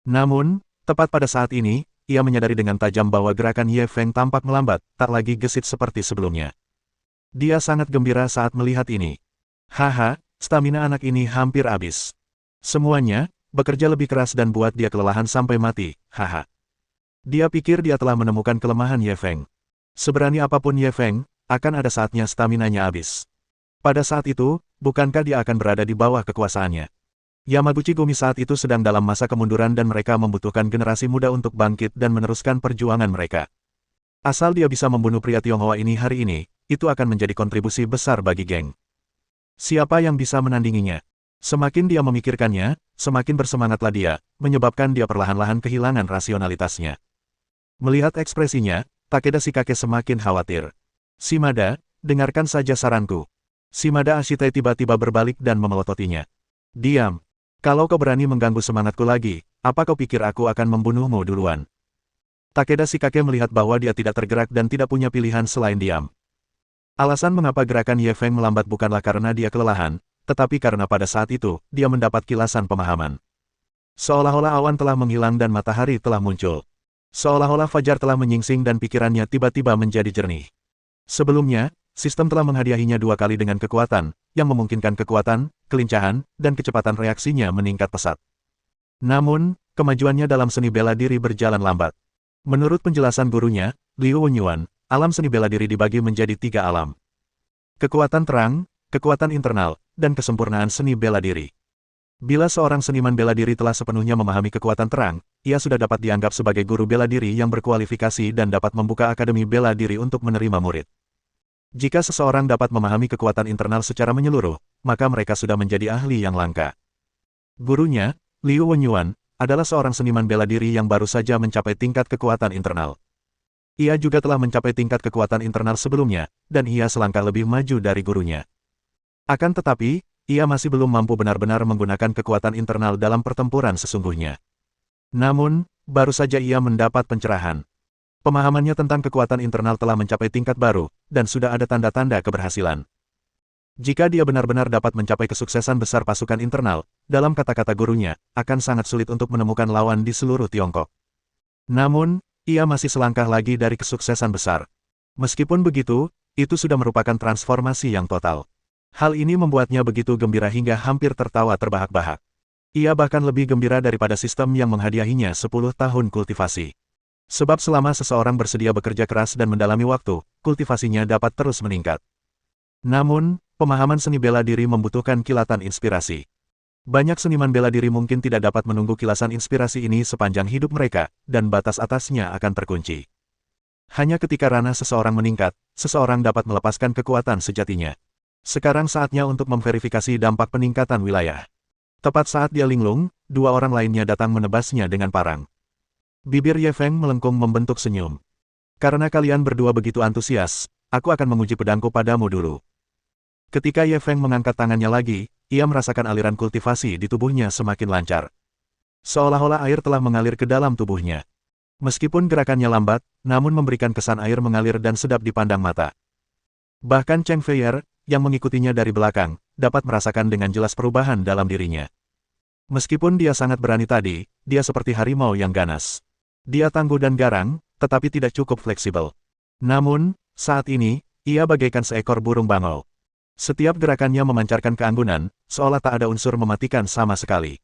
Namun, tepat pada saat ini, ia menyadari dengan tajam bahwa gerakan Ye Feng tampak melambat, tak lagi gesit seperti sebelumnya. Dia sangat gembira saat melihat ini. Haha, stamina anak ini hampir habis. Semuanya, bekerja lebih keras dan buat dia kelelahan sampai mati, haha. Dia pikir dia telah menemukan kelemahan Ye Feng. Seberani apapun Ye Feng, akan ada saatnya staminanya habis. Pada saat itu, bukankah dia akan berada di bawah kekuasaannya? Yamaguchi Gumi saat itu sedang dalam masa kemunduran dan mereka membutuhkan generasi muda untuk bangkit dan meneruskan perjuangan mereka. Asal dia bisa membunuh pria Tionghoa ini hari ini, itu akan menjadi kontribusi besar bagi geng. Siapa yang bisa menandinginya? Semakin dia memikirkannya, semakin bersemangatlah dia, menyebabkan dia perlahan-lahan kehilangan rasionalitasnya. Melihat ekspresinya, Takeda Shikake semakin khawatir. Shimada, dengarkan saja saranku. Shimada Ashite tiba-tiba berbalik dan memelototinya. Diam. Kalau kau berani mengganggu semangatku lagi, apa kau pikir aku akan membunuhmu duluan? Takeda Shikake melihat bahwa dia tidak tergerak dan tidak punya pilihan selain diam. Alasan mengapa gerakan Ye Feng melambat bukanlah karena dia kelelahan, tetapi karena pada saat itu, dia mendapat kilasan pemahaman. Seolah-olah awan telah menghilang dan matahari telah muncul. Seolah-olah fajar telah menyingsing dan pikirannya tiba-tiba menjadi jernih. Sebelumnya, sistem telah menghadiahinya 2 kali dengan kekuatan, yang memungkinkan kekuatan, kelincahan, dan kecepatan reaksinya meningkat pesat. Namun, kemajuannya dalam seni bela diri berjalan lambat. Menurut penjelasan gurunya, Liu Wenyuan, alam seni bela diri dibagi menjadi 3 alam. Kekuatan terang, kekuatan internal, dan kesempurnaan seni bela diri. Bila seorang seniman bela diri telah sepenuhnya memahami kekuatan terang, ia sudah dapat dianggap sebagai guru bela diri yang berkualifikasi dan dapat membuka akademi bela diri untuk menerima murid. Jika seseorang dapat memahami kekuatan internal secara menyeluruh, maka mereka sudah menjadi ahli yang langka. Gurunya, Liu Wenyuan, adalah seorang seniman bela diri yang baru saja mencapai tingkat kekuatan internal. Ia juga telah mencapai tingkat kekuatan internal sebelumnya, dan ia selangkah lebih maju dari gurunya. Akan tetapi, ia masih belum mampu benar-benar menggunakan kekuatan internal dalam pertempuran sesungguhnya. Namun, baru saja ia mendapat pencerahan. Pemahamannya tentang kekuatan internal telah mencapai tingkat baru, dan sudah ada tanda-tanda keberhasilan. Jika dia benar-benar dapat mencapai kesuksesan besar pasukan internal, dalam kata-kata gurunya, akan sangat sulit untuk menemukan lawan di seluruh Tiongkok. Namun, ia masih selangkah lagi dari kesuksesan besar. Meskipun begitu, itu sudah merupakan transformasi yang total. Hal ini membuatnya begitu gembira hingga hampir tertawa terbahak-bahak. Ia bahkan lebih gembira daripada sistem yang menghadiahinya 10 tahun kultivasi. Sebab selama seseorang bersedia bekerja keras dan mendalami waktu, kultivasinya dapat terus meningkat. Namun, pemahaman seni bela diri membutuhkan kilatan inspirasi. Banyak seniman bela diri mungkin tidak dapat menunggu kilasan inspirasi ini sepanjang hidup mereka, dan batas atasnya akan terkunci. Hanya ketika ranah seseorang meningkat, seseorang dapat melepaskan kekuatan sejatinya. Sekarang saatnya untuk memverifikasi dampak peningkatan wilayah. Tepat saat dia linglung, 2 orang lainnya datang menebasnya dengan parang. Bibir Ye Feng melengkung membentuk senyum. Karena kalian berdua begitu antusias, aku akan menguji pedangku padamu dulu. Ketika Ye Feng mengangkat tangannya lagi, ia merasakan aliran kultivasi di tubuhnya semakin lancar. Seolah-olah air telah mengalir ke dalam tubuhnya. Meskipun gerakannya lambat, namun memberikan kesan air mengalir dan sedap dipandang mata. Bahkan Cheng Feier, yang mengikutinya dari belakang, dapat merasakan dengan jelas perubahan dalam dirinya. Meskipun dia sangat berani tadi, dia seperti harimau yang ganas. Dia tangguh dan garang, tetapi tidak cukup fleksibel. Namun, saat ini, ia bagaikan seekor burung bangau. Setiap gerakannya memancarkan keanggunan, seolah tak ada unsur mematikan sama sekali.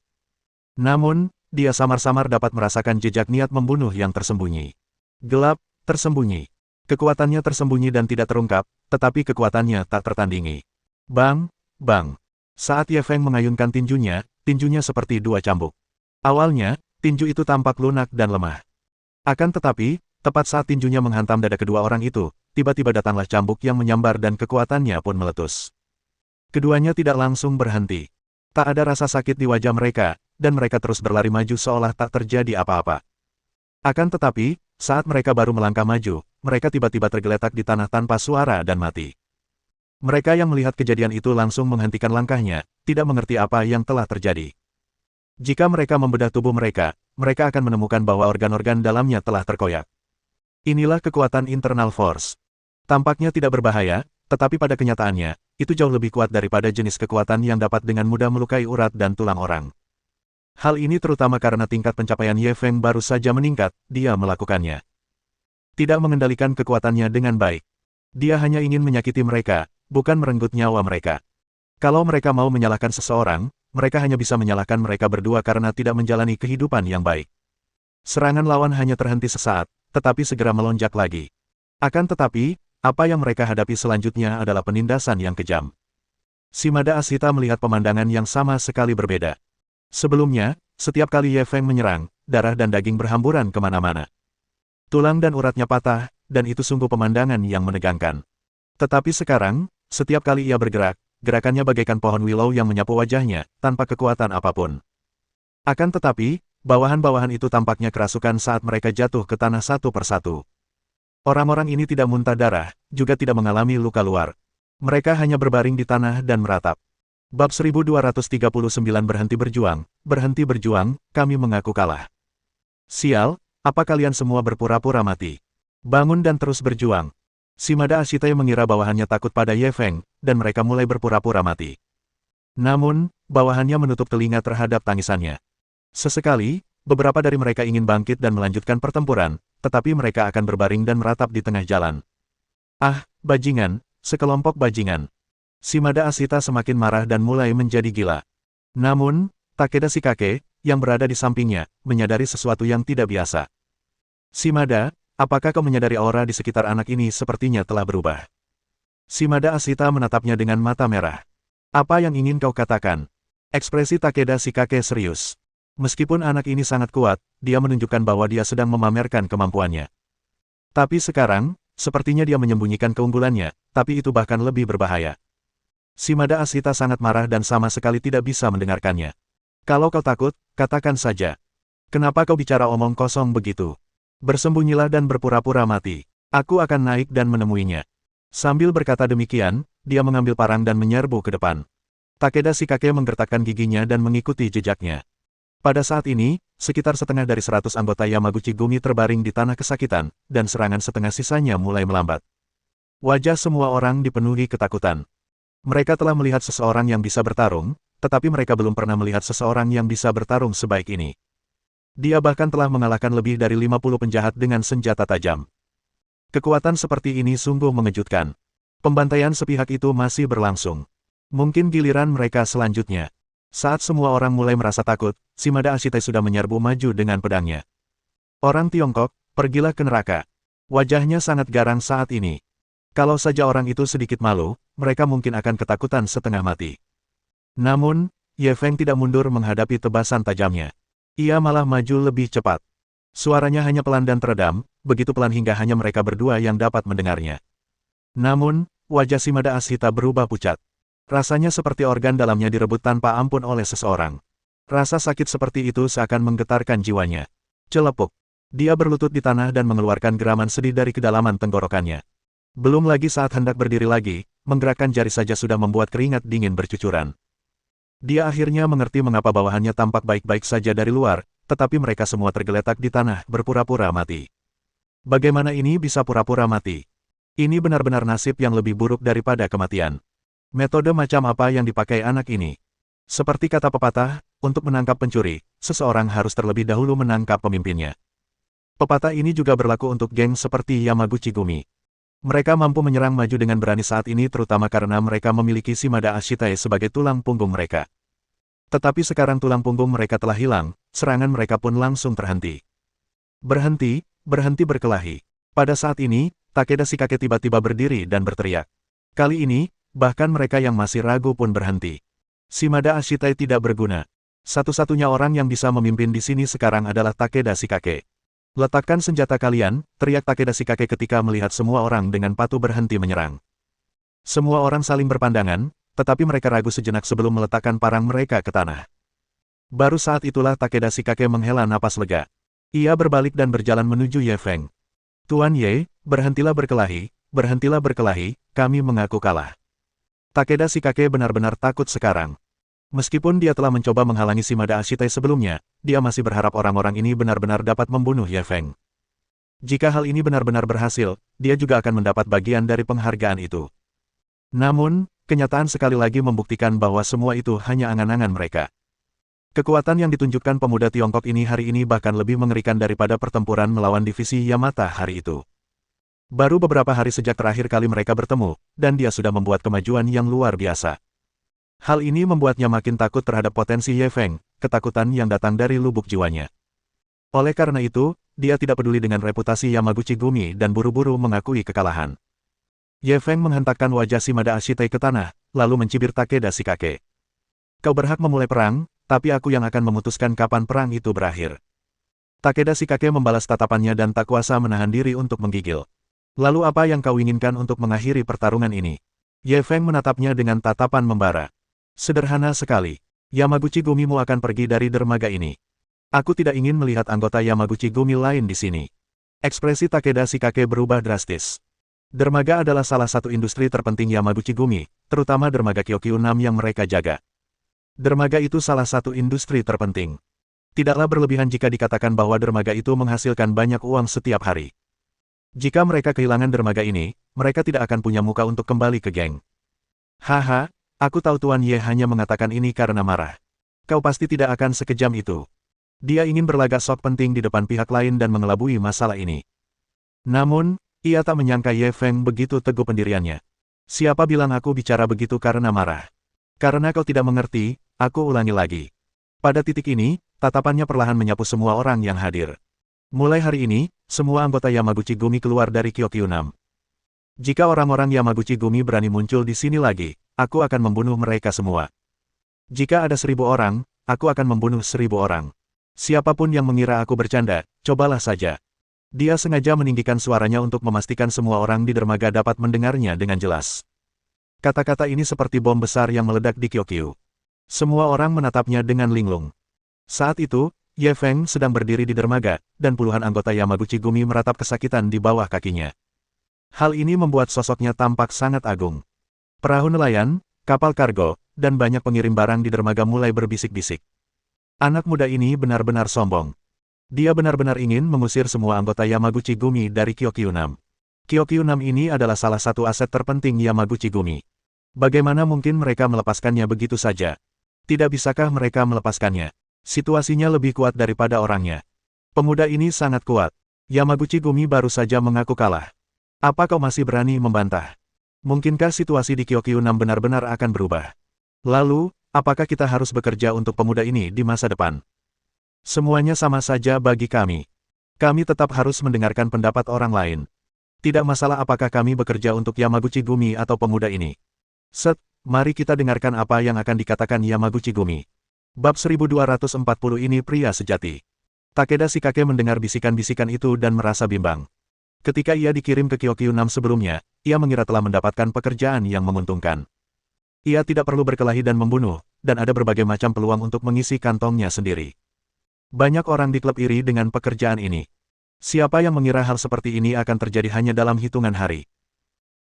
Namun, dia samar-samar dapat merasakan jejak niat membunuh yang tersembunyi. Gelap, tersembunyi. Kekuatannya tersembunyi dan tidak terungkap, tetapi kekuatannya tak tertandingi. Bang, bang. Saat Ye Feng mengayunkan tinjunya seperti 2 cambuk. Awalnya, tinju itu tampak lunak dan lemah. Akan tetapi, tepat saat tinjunya menghantam dada kedua orang itu, tiba-tiba datanglah cambuk yang menyambar dan kekuatannya pun meletus. Keduanya tidak langsung berhenti. Tak ada rasa sakit di wajah mereka, dan mereka terus berlari maju seolah tak terjadi apa-apa. Akan tetapi, saat mereka baru melangkah maju, mereka tiba-tiba tergeletak di tanah tanpa suara dan mati. Mereka yang melihat kejadian itu langsung menghentikan langkahnya, tidak mengerti apa yang telah terjadi. Jika mereka membedah tubuh mereka, mereka akan menemukan bahwa organ-organ dalamnya telah terkoyak. Inilah kekuatan internal force. Tampaknya tidak berbahaya, tetapi pada kenyataannya, itu jauh lebih kuat daripada jenis kekuatan yang dapat dengan mudah melukai urat dan tulang orang. Hal ini terutama karena tingkat pencapaian Ye Feng baru saja meningkat, dia melakukannya. Tidak mengendalikan kekuatannya dengan baik. Dia hanya ingin menyakiti mereka, bukan merenggut nyawa mereka. Kalau mereka mau menyalahkan seseorang, mereka hanya bisa menyalahkan mereka berdua karena tidak menjalani kehidupan yang baik. Serangan lawan hanya terhenti sesaat, tetapi segera melonjak lagi. Akan tetapi, apa yang mereka hadapi selanjutnya adalah penindasan yang kejam. Shimada Ashita melihat pemandangan yang sama sekali berbeda. Sebelumnya, setiap kali Ye Feng menyerang, darah dan daging berhamburan kemana-mana. Tulang dan uratnya patah, dan itu sungguh pemandangan yang menegangkan. Tetapi sekarang, setiap kali ia bergerak, gerakannya bagaikan pohon willow yang menyapu wajahnya, tanpa kekuatan apapun. Akan tetapi, bawahan-bawahan itu tampaknya kerasukan saat mereka jatuh ke tanah satu persatu. Orang-orang ini tidak muntah darah, juga tidak mengalami luka luar. Mereka hanya berbaring di tanah dan meratap. Bab 1239 berhenti berjuang, kami mengaku kalah. Sial, apa kalian semua berpura-pura mati? Bangun dan terus berjuang. Shimada Ashita mengira bawahannya takut pada Ye Feng, dan mereka mulai berpura-pura mati. Namun, bawahannya menutup telinga terhadap tangisannya. Sesekali, beberapa dari mereka ingin bangkit dan melanjutkan pertempuran, tetapi mereka akan berbaring dan meratap di tengah jalan. Ah, bajingan, sekelompok bajingan. Shimada Ashita semakin marah dan mulai menjadi gila. Namun, Takeda Shikake, yang berada di sampingnya, menyadari sesuatu yang tidak biasa. Shimada, apakah kau menyadari aura di sekitar anak ini sepertinya telah berubah? Shimada Ashita menatapnya dengan mata merah. Apa yang ingin kau katakan? Ekspresi Takeda Shikake serius. Meskipun anak ini sangat kuat, dia menunjukkan bahwa dia sedang memamerkan kemampuannya. Tapi sekarang, sepertinya dia menyembunyikan keunggulannya, tapi itu bahkan lebih berbahaya. Shimada Ashita sangat marah dan sama sekali tidak bisa mendengarkannya. Kalau kau takut, katakan saja. Kenapa kau bicara omong kosong begitu? Bersembunyilah dan berpura-pura mati. Aku akan naik dan menemuinya. Sambil berkata demikian, dia mengambil parang dan menyerbu ke depan. Takeda Shikake menggertakkan giginya dan mengikuti jejaknya. Pada saat ini, sekitar setengah dari 100 anggota Yamaguchi Gumi terbaring di tanah kesakitan, dan serangan setengah sisanya mulai melambat. Wajah semua orang dipenuhi ketakutan. Mereka telah melihat seseorang yang bisa bertarung, tetapi mereka belum pernah melihat seseorang yang bisa bertarung sebaik ini. Dia bahkan telah mengalahkan lebih dari 50 penjahat dengan senjata tajam. Kekuatan seperti ini sungguh mengejutkan. Pembantaian sepihak itu masih berlangsung. Mungkin giliran mereka selanjutnya. Saat semua orang mulai merasa takut, Shimada Ashita sudah menyerbu maju dengan pedangnya. Orang Tiongkok, pergilah ke neraka. Wajahnya sangat garang saat ini. Kalau saja orang itu sedikit malu, mereka mungkin akan ketakutan setengah mati. Namun, Ye Feng tidak mundur menghadapi tebasan tajamnya. Ia malah maju lebih cepat. Suaranya hanya pelan dan teredam, begitu pelan hingga hanya mereka berdua yang dapat mendengarnya. Namun, wajah Shimada Ashita berubah pucat. Rasanya seperti organ dalamnya direbut tanpa ampun oleh seseorang. Rasa sakit seperti itu seakan menggetarkan jiwanya. Celepuk. Dia berlutut di tanah dan mengeluarkan geraman sedih dari kedalaman tenggorokannya. Belum lagi saat hendak berdiri lagi, menggerakkan jari saja sudah membuat keringat dingin bercucuran. Dia akhirnya mengerti mengapa bawahannya tampak baik-baik saja dari luar, tetapi mereka semua tergeletak di tanah berpura-pura mati. Bagaimana ini bisa pura-pura mati? Ini benar-benar nasib yang lebih buruk daripada kematian. Metode macam apa yang dipakai anak ini? Seperti kata pepatah, untuk menangkap pencuri, seseorang harus terlebih dahulu menangkap pemimpinnya. Pepatah ini juga berlaku untuk geng seperti Yamaguchi Gumi. Mereka mampu menyerang maju dengan berani saat ini terutama karena mereka memiliki Shimada Ashita sebagai tulang punggung mereka. Tetapi sekarang tulang punggung mereka telah hilang, serangan mereka pun langsung terhenti. Berhenti, berhenti berkelahi. Pada saat ini, Takeda Shikake tiba-tiba berdiri dan berteriak. Kali ini, bahkan mereka yang masih ragu pun berhenti. Shimada Ashita tidak berguna. Satu-satunya orang yang bisa memimpin di sini sekarang adalah Takeda Shikake. Letakkan senjata kalian, teriak Takeda Shikake ketika melihat semua orang dengan patuh berhenti menyerang. Semua orang saling berpandangan, tetapi mereka ragu sejenak sebelum meletakkan parang mereka ke tanah. Baru saat itulah Takeda Shikake menghela napas lega. Ia berbalik dan berjalan menuju Ye Feng. Tuan Ye, berhentilah berkelahi, kami mengaku kalah. Takeda Shikake benar-benar takut sekarang. Meskipun dia telah mencoba menghalangi Shimada Ashita sebelumnya, dia masih berharap orang-orang ini benar-benar dapat membunuh Ye Feng. Jika hal ini benar-benar berhasil, dia juga akan mendapat bagian dari penghargaan itu. Namun, kenyataan sekali lagi membuktikan bahwa semua itu hanya angan-angan mereka. Kekuatan yang ditunjukkan pemuda Tiongkok ini hari ini bahkan lebih mengerikan daripada pertempuran melawan divisi Yamata hari itu. Baru beberapa hari sejak terakhir kali mereka bertemu, dan dia sudah membuat kemajuan yang luar biasa. Hal ini membuatnya makin takut terhadap potensi Ye Feng, ketakutan yang datang dari lubuk jiwanya. Oleh karena itu, dia tidak peduli dengan reputasi Yamaguchi Gumi dan buru-buru mengakui kekalahan. Ye Feng menghentakkan wajah Shimada Ashita ke tanah, lalu mencibir Takeda Shikake. Kau berhak memulai perang, tapi aku yang akan memutuskan kapan perang itu berakhir. Takeda Shikake membalas tatapannya dan tak kuasa menahan diri untuk menggigil. Lalu apa yang kau inginkan untuk mengakhiri pertarungan ini? Ye Feng menatapnya dengan tatapan membara. Sederhana sekali. Yamaguchi Gumimu akan pergi dari dermaga ini. Aku tidak ingin melihat anggota Yamaguchi Gumi lain di sini. Ekspresi Takeda Shikake berubah drastis. Dermaga adalah salah satu industri terpenting Yamaguchi Gumi, terutama dermaga Kyokyu 6 yang mereka jaga. Dermaga itu salah satu industri terpenting. Tidaklah berlebihan jika dikatakan bahwa dermaga itu menghasilkan banyak uang setiap hari. Jika mereka kehilangan dermaga ini, mereka tidak akan punya muka untuk kembali ke geng. Haha, aku tahu Tuan Ye hanya mengatakan ini karena marah. Kau pasti tidak akan sekejam itu. Dia ingin berlagak sok penting di depan pihak lain dan mengelabui masalah ini. Namun, ia tak menyangka Ye Feng begitu teguh pendiriannya. Siapa bilang aku bicara begitu karena marah? Karena kau tidak mengerti, aku ulangi lagi. Pada titik ini, tatapannya perlahan menyapu semua orang yang hadir. Mulai hari ini, semua anggota Yamaguchi Gumi keluar dari Kyokyunam. Jika orang-orang Yamaguchi Gumi berani muncul di sini lagi, aku akan membunuh mereka semua. Jika ada 1000 orang, aku akan membunuh 1000 orang. Siapapun yang mengira aku bercanda, cobalah saja. Dia sengaja meninggikan suaranya untuk memastikan semua orang di dermaga dapat mendengarnya dengan jelas. Kata-kata ini seperti bom besar yang meledak di Kyokyu. Semua orang menatapnya dengan linglung. Saat itu, Ye Feng sedang berdiri di dermaga, dan puluhan anggota Yamaguchi Gumi meratap kesakitan di bawah kakinya. Hal ini membuat sosoknya tampak sangat agung. Perahu nelayan, kapal kargo, dan banyak pengirim barang di dermaga mulai berbisik-bisik. Anak muda ini benar-benar sombong. Dia benar-benar ingin mengusir semua anggota Yamaguchi Gumi dari Kyokyunam. Kyokyunam ini adalah salah satu aset terpenting Yamaguchi Gumi. Bagaimana mungkin mereka melepaskannya begitu saja? Tidak bisakah mereka melepaskannya? Situasinya lebih kuat daripada orangnya. Pemuda ini sangat kuat. Yamaguchi Gumi baru saja mengaku kalah. Apa kau masih berani membantah? Mungkinkah situasi di Kyokyunam benar-benar akan berubah? Lalu, apakah kita harus bekerja untuk pemuda ini di masa depan? Semuanya sama saja bagi kami. Kami tetap harus mendengarkan pendapat orang lain. Tidak masalah apakah kami bekerja untuk Yamaguchi Gumi atau pemuda ini. Mari kita dengarkan apa yang akan dikatakan Yamaguchi Gumi. Bab 1240 ini pria sejati. Takeda Shikake mendengar bisikan-bisikan itu dan merasa bimbang. Ketika ia dikirim ke Kyokyunam sebelumnya, ia mengira telah mendapatkan pekerjaan yang menguntungkan. Ia tidak perlu berkelahi dan membunuh, dan ada berbagai macam peluang untuk mengisi kantongnya sendiri. Banyak orang di klub iri dengan pekerjaan ini. Siapa yang mengira hal seperti ini akan terjadi hanya dalam hitungan hari?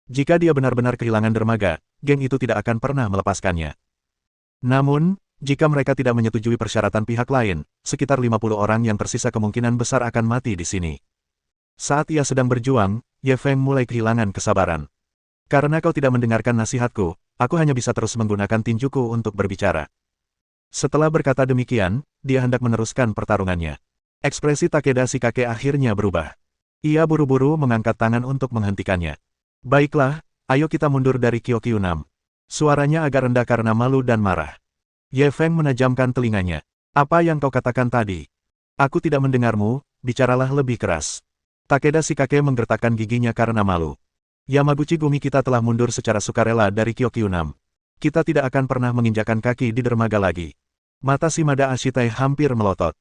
Jika dia benar-benar kehilangan dermaga, geng itu tidak akan pernah melepaskannya. Namun, jika mereka tidak menyetujui persyaratan pihak lain, sekitar 50 orang yang tersisa kemungkinan besar akan mati di sini. Saat ia sedang berjuang, Ye Feng mulai kehilangan kesabaran. Karena kau tidak mendengarkan nasihatku, aku hanya bisa terus menggunakan tinjuku untuk berbicara. Setelah berkata demikian, dia hendak meneruskan pertarungannya. Ekspresi Takeda Shikake akhirnya berubah. Ia buru-buru mengangkat tangan untuk menghentikannya. Baiklah, ayo kita mundur dari Kyokyunam. Suaranya agak rendah karena malu dan marah. Ye Feng menajamkan telinganya. Apa yang kau katakan tadi? Aku tidak mendengarmu, bicaralah lebih keras. Takeda Shikake menggertakkan giginya karena malu. Yamaguchi Gumi kita telah mundur secara sukarela dari Kyokyunam. Kita tidak akan pernah menginjakkan kaki di dermaga lagi. Mata Shimada Ashitai hampir melotot.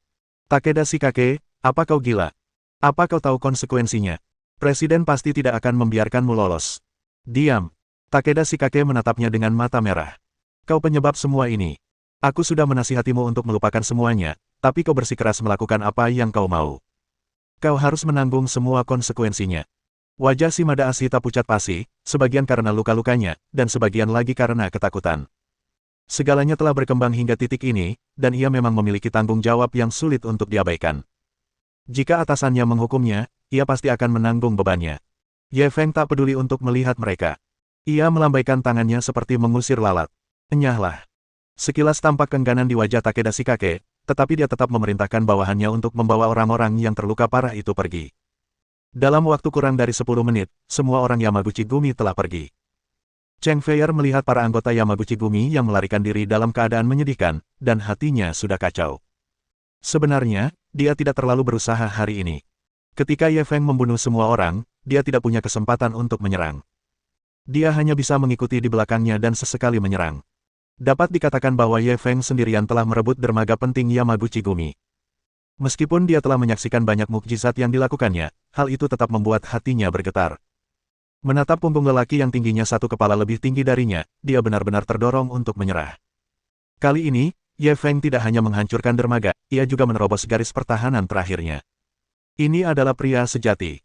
Takeda Shikake, apa kau gila? Apa kau tahu konsekuensinya? Presiden pasti tidak akan membiarkanmu lolos. Diam. Takeda Shikake menatapnya dengan mata merah. Kau penyebab semua ini. Aku sudah menasihatimu untuk melupakan semuanya, tapi kau bersikeras melakukan apa yang kau mau. Kau harus menanggung semua konsekuensinya. Wajah Shimada Ashita pucat pasi, sebagian karena luka-lukanya, dan sebagian lagi karena ketakutan. Segalanya telah berkembang hingga titik ini, dan ia memang memiliki tanggung jawab yang sulit untuk diabaikan. Jika atasannya menghukumnya, ia pasti akan menanggung bebannya. Ye Feng tak peduli untuk melihat mereka. Ia melambaikan tangannya seperti mengusir lalat. Enyahlah. Sekilas tampak keengganan di wajah Takeda Shikake, tetapi dia tetap memerintahkan bawahannya untuk membawa orang-orang yang terluka parah itu pergi. Dalam waktu kurang dari 10 menit, semua orang Yamaguchi Gumi telah pergi. Cheng Feier melihat para anggota Yamaguchi Gumi yang melarikan diri dalam keadaan menyedihkan, dan hatinya sudah kacau. Sebenarnya, dia tidak terlalu berusaha hari ini. Ketika Ye Feng membunuh semua orang, dia tidak punya kesempatan untuk menyerang. Dia hanya bisa mengikuti di belakangnya dan sesekali menyerang. Dapat dikatakan bahwa Ye Feng sendirian telah merebut dermaga penting Yamaguchi Gumi. Meskipun dia telah menyaksikan banyak mukjizat yang dilakukannya, hal itu tetap membuat hatinya bergetar. Menatap punggung lelaki yang tingginya satu kepala lebih tinggi darinya, dia benar-benar terdorong untuk menyerah. Kali ini, Ye Feng tidak hanya menghancurkan dermaga, ia juga menerobos garis pertahanan terakhirnya. Ini adalah pria sejati.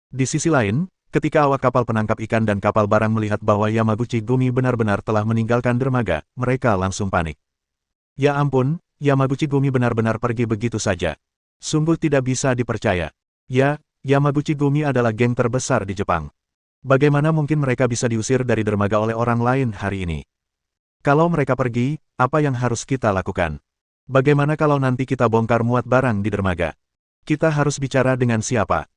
Di sisi lain, ketika awak kapal penangkap ikan dan kapal barang melihat bahwa Yamaguchi Gumi benar-benar telah meninggalkan dermaga, mereka langsung panik. Ya ampun, Yamaguchi Gumi benar-benar pergi begitu saja. Sungguh tidak bisa dipercaya. Ya, Yamaguchi Gumi adalah geng terbesar di Jepang. Bagaimana mungkin mereka bisa diusir dari dermaga oleh orang lain hari ini? Kalau mereka pergi, apa yang harus kita lakukan? Bagaimana kalau nanti kita bongkar muat barang di dermaga? Kita harus bicara dengan siapa?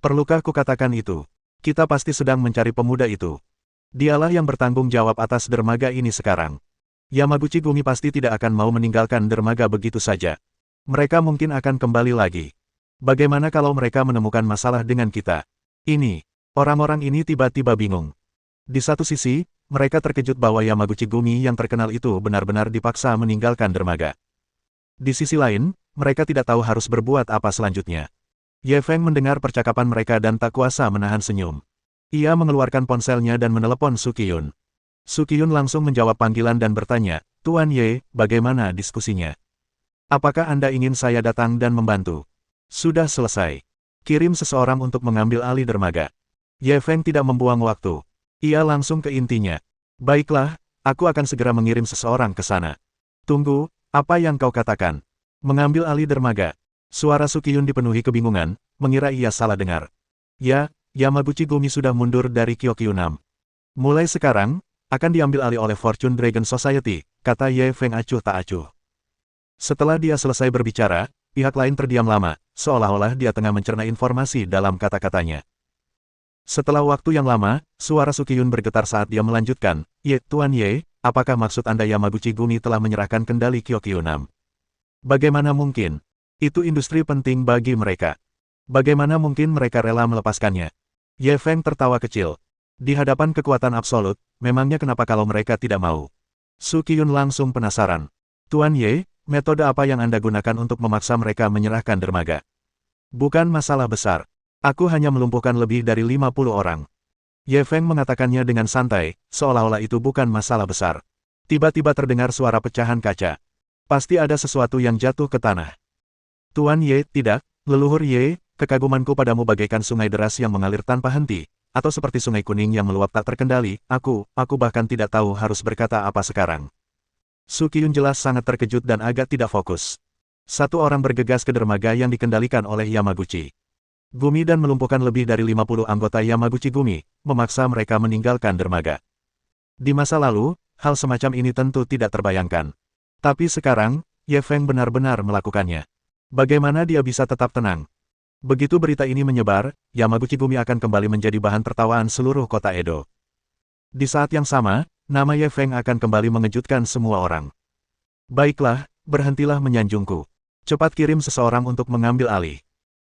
Perlukah kukatakan itu? Kita pasti sedang mencari pemuda itu. Dialah yang bertanggung jawab atas dermaga ini sekarang. Yamaguchi Gumi pasti tidak akan mau meninggalkan dermaga begitu saja. Mereka mungkin akan kembali lagi. Bagaimana kalau mereka menemukan masalah dengan kita? Ini, orang-orang ini tiba-tiba bingung. Di satu sisi, mereka terkejut bahwa Yamaguchi Gumi yang terkenal itu benar-benar dipaksa meninggalkan dermaga. Di sisi lain, mereka tidak tahu harus berbuat apa selanjutnya. Ye Feng mendengar percakapan mereka dan tak kuasa menahan senyum. Ia mengeluarkan ponselnya dan menelepon Su Qiyun. Su Qiyun langsung menjawab panggilan dan bertanya, "Tuan Ye, bagaimana diskusinya? Apakah Anda ingin saya datang dan membantu?" "Sudah selesai. Kirim seseorang untuk mengambil alih dermaga." Ye Feng tidak membuang waktu. Ia langsung ke intinya. "Baiklah, aku akan segera mengirim seseorang ke sana." "Tunggu, apa yang kau katakan? Mengambil alih dermaga?" Suara Su Qiyun dipenuhi kebingungan, mengira ia salah dengar. "Ya, Yamaguchi Gumi sudah mundur dari Kyokyunam. Mulai sekarang, akan diambil alih oleh Fortune Dragon Society," kata Ye Feng acuh tak acuh. Setelah dia selesai berbicara, pihak lain terdiam lama, seolah-olah dia tengah mencerna informasi dalam kata-katanya. Setelah waktu yang lama, suara Su Qiyun bergetar saat dia melanjutkan, Tuan Ye, apakah maksud Anda Yamaguchi Gumi telah menyerahkan kendali Kyokyunam? Bagaimana mungkin? Itu industri penting bagi mereka. Bagaimana mungkin mereka rela melepaskannya?" Ye Feng tertawa kecil. Di hadapan kekuatan absolut, memangnya kenapa kalau mereka tidak mau? Su Qiyun langsung penasaran. "Tuan Ye, metode apa yang Anda gunakan untuk memaksa mereka menyerahkan dermaga?" "Bukan masalah besar. Aku hanya melumpuhkan lebih dari 50 orang." Ye Feng mengatakannya dengan santai, seolah-olah itu bukan masalah besar. Tiba-tiba terdengar suara pecahan kaca. Pasti ada sesuatu yang jatuh ke tanah. "Tuan Ye, tidak, leluhur Ye, kekagumanku padamu bagaikan sungai deras yang mengalir tanpa henti, atau seperti sungai kuning yang meluap tak terkendali, aku bahkan tidak tahu harus berkata apa sekarang." Su Qiyun jelas sangat terkejut dan agak tidak fokus. Satu orang bergegas ke dermaga yang dikendalikan oleh Yamaguchi Gumi dan melumpuhkan lebih dari 50 anggota Yamaguchi Gumi, memaksa mereka meninggalkan dermaga. Di masa lalu, hal semacam ini tentu tidak terbayangkan. Tapi sekarang, Ye Feng benar-benar melakukannya. Bagaimana dia bisa tetap tenang? Begitu berita ini menyebar, Yamaguchi Gumi akan kembali menjadi bahan tertawaan seluruh kota Edo. Di saat yang sama, nama Ye Feng akan kembali mengejutkan semua orang. "Baiklah, berhentilah menyanjungku. Cepat kirim seseorang untuk mengambil alih.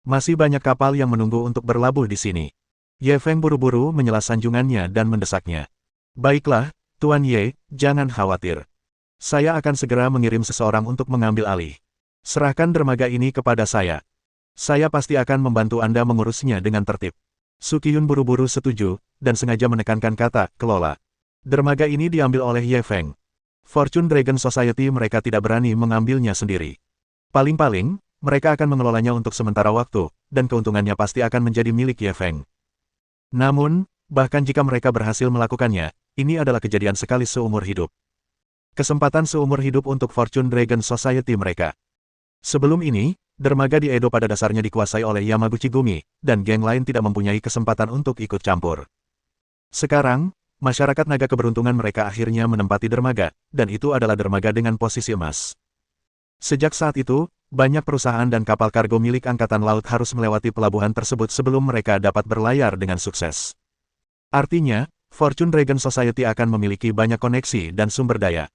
Masih banyak kapal yang menunggu untuk berlabuh di sini." Ye Feng buru-buru menyela sanjungannya dan mendesaknya. "Baiklah, Tuan Ye, jangan khawatir. Saya akan segera mengirim seseorang untuk mengambil alih. Serahkan dermaga ini kepada saya. Saya pasti akan membantu Anda mengurusnya dengan tertib." Su Qiyun buru-buru setuju, dan sengaja menekankan kata, "kelola." Dermaga ini diambil oleh Ye Feng. Fortune Dragon Society mereka tidak berani mengambilnya sendiri. Paling-paling, mereka akan mengelolanya untuk sementara waktu, dan keuntungannya pasti akan menjadi milik Ye Feng. Namun, bahkan jika mereka berhasil melakukannya, ini adalah kejadian sekali seumur hidup. Kesempatan seumur hidup untuk Fortune Dragon Society mereka. Sebelum ini, dermaga di Edo pada dasarnya dikuasai oleh Yamaguchi Gumi, dan geng lain tidak mempunyai kesempatan untuk ikut campur. Sekarang, masyarakat naga keberuntungan mereka akhirnya menempati dermaga, dan itu adalah dermaga dengan posisi emas. Sejak saat itu, banyak perusahaan dan kapal kargo milik Angkatan Laut harus melewati pelabuhan tersebut sebelum mereka dapat berlayar dengan sukses. Artinya, Fortune Dragon Society akan memiliki banyak koneksi dan sumber daya.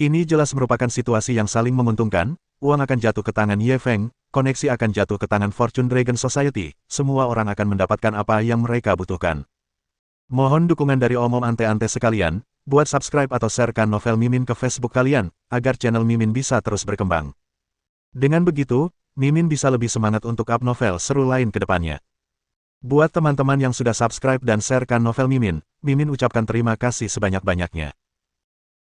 Ini jelas merupakan situasi yang saling menguntungkan. Uang akan jatuh ke tangan Ye Feng, koneksi akan jatuh ke tangan Fortune Dragon Society, semua orang akan mendapatkan apa yang mereka butuhkan. Mohon dukungan dari om-om ante-ante sekalian, buat subscribe atau sharekan novel Mimin ke Facebook kalian, agar channel Mimin bisa terus berkembang. Dengan begitu, Mimin bisa lebih semangat untuk up novel seru lain ke depannya. Buat teman-teman yang sudah subscribe dan sharekan novel Mimin, Mimin ucapkan terima kasih sebanyak-banyaknya.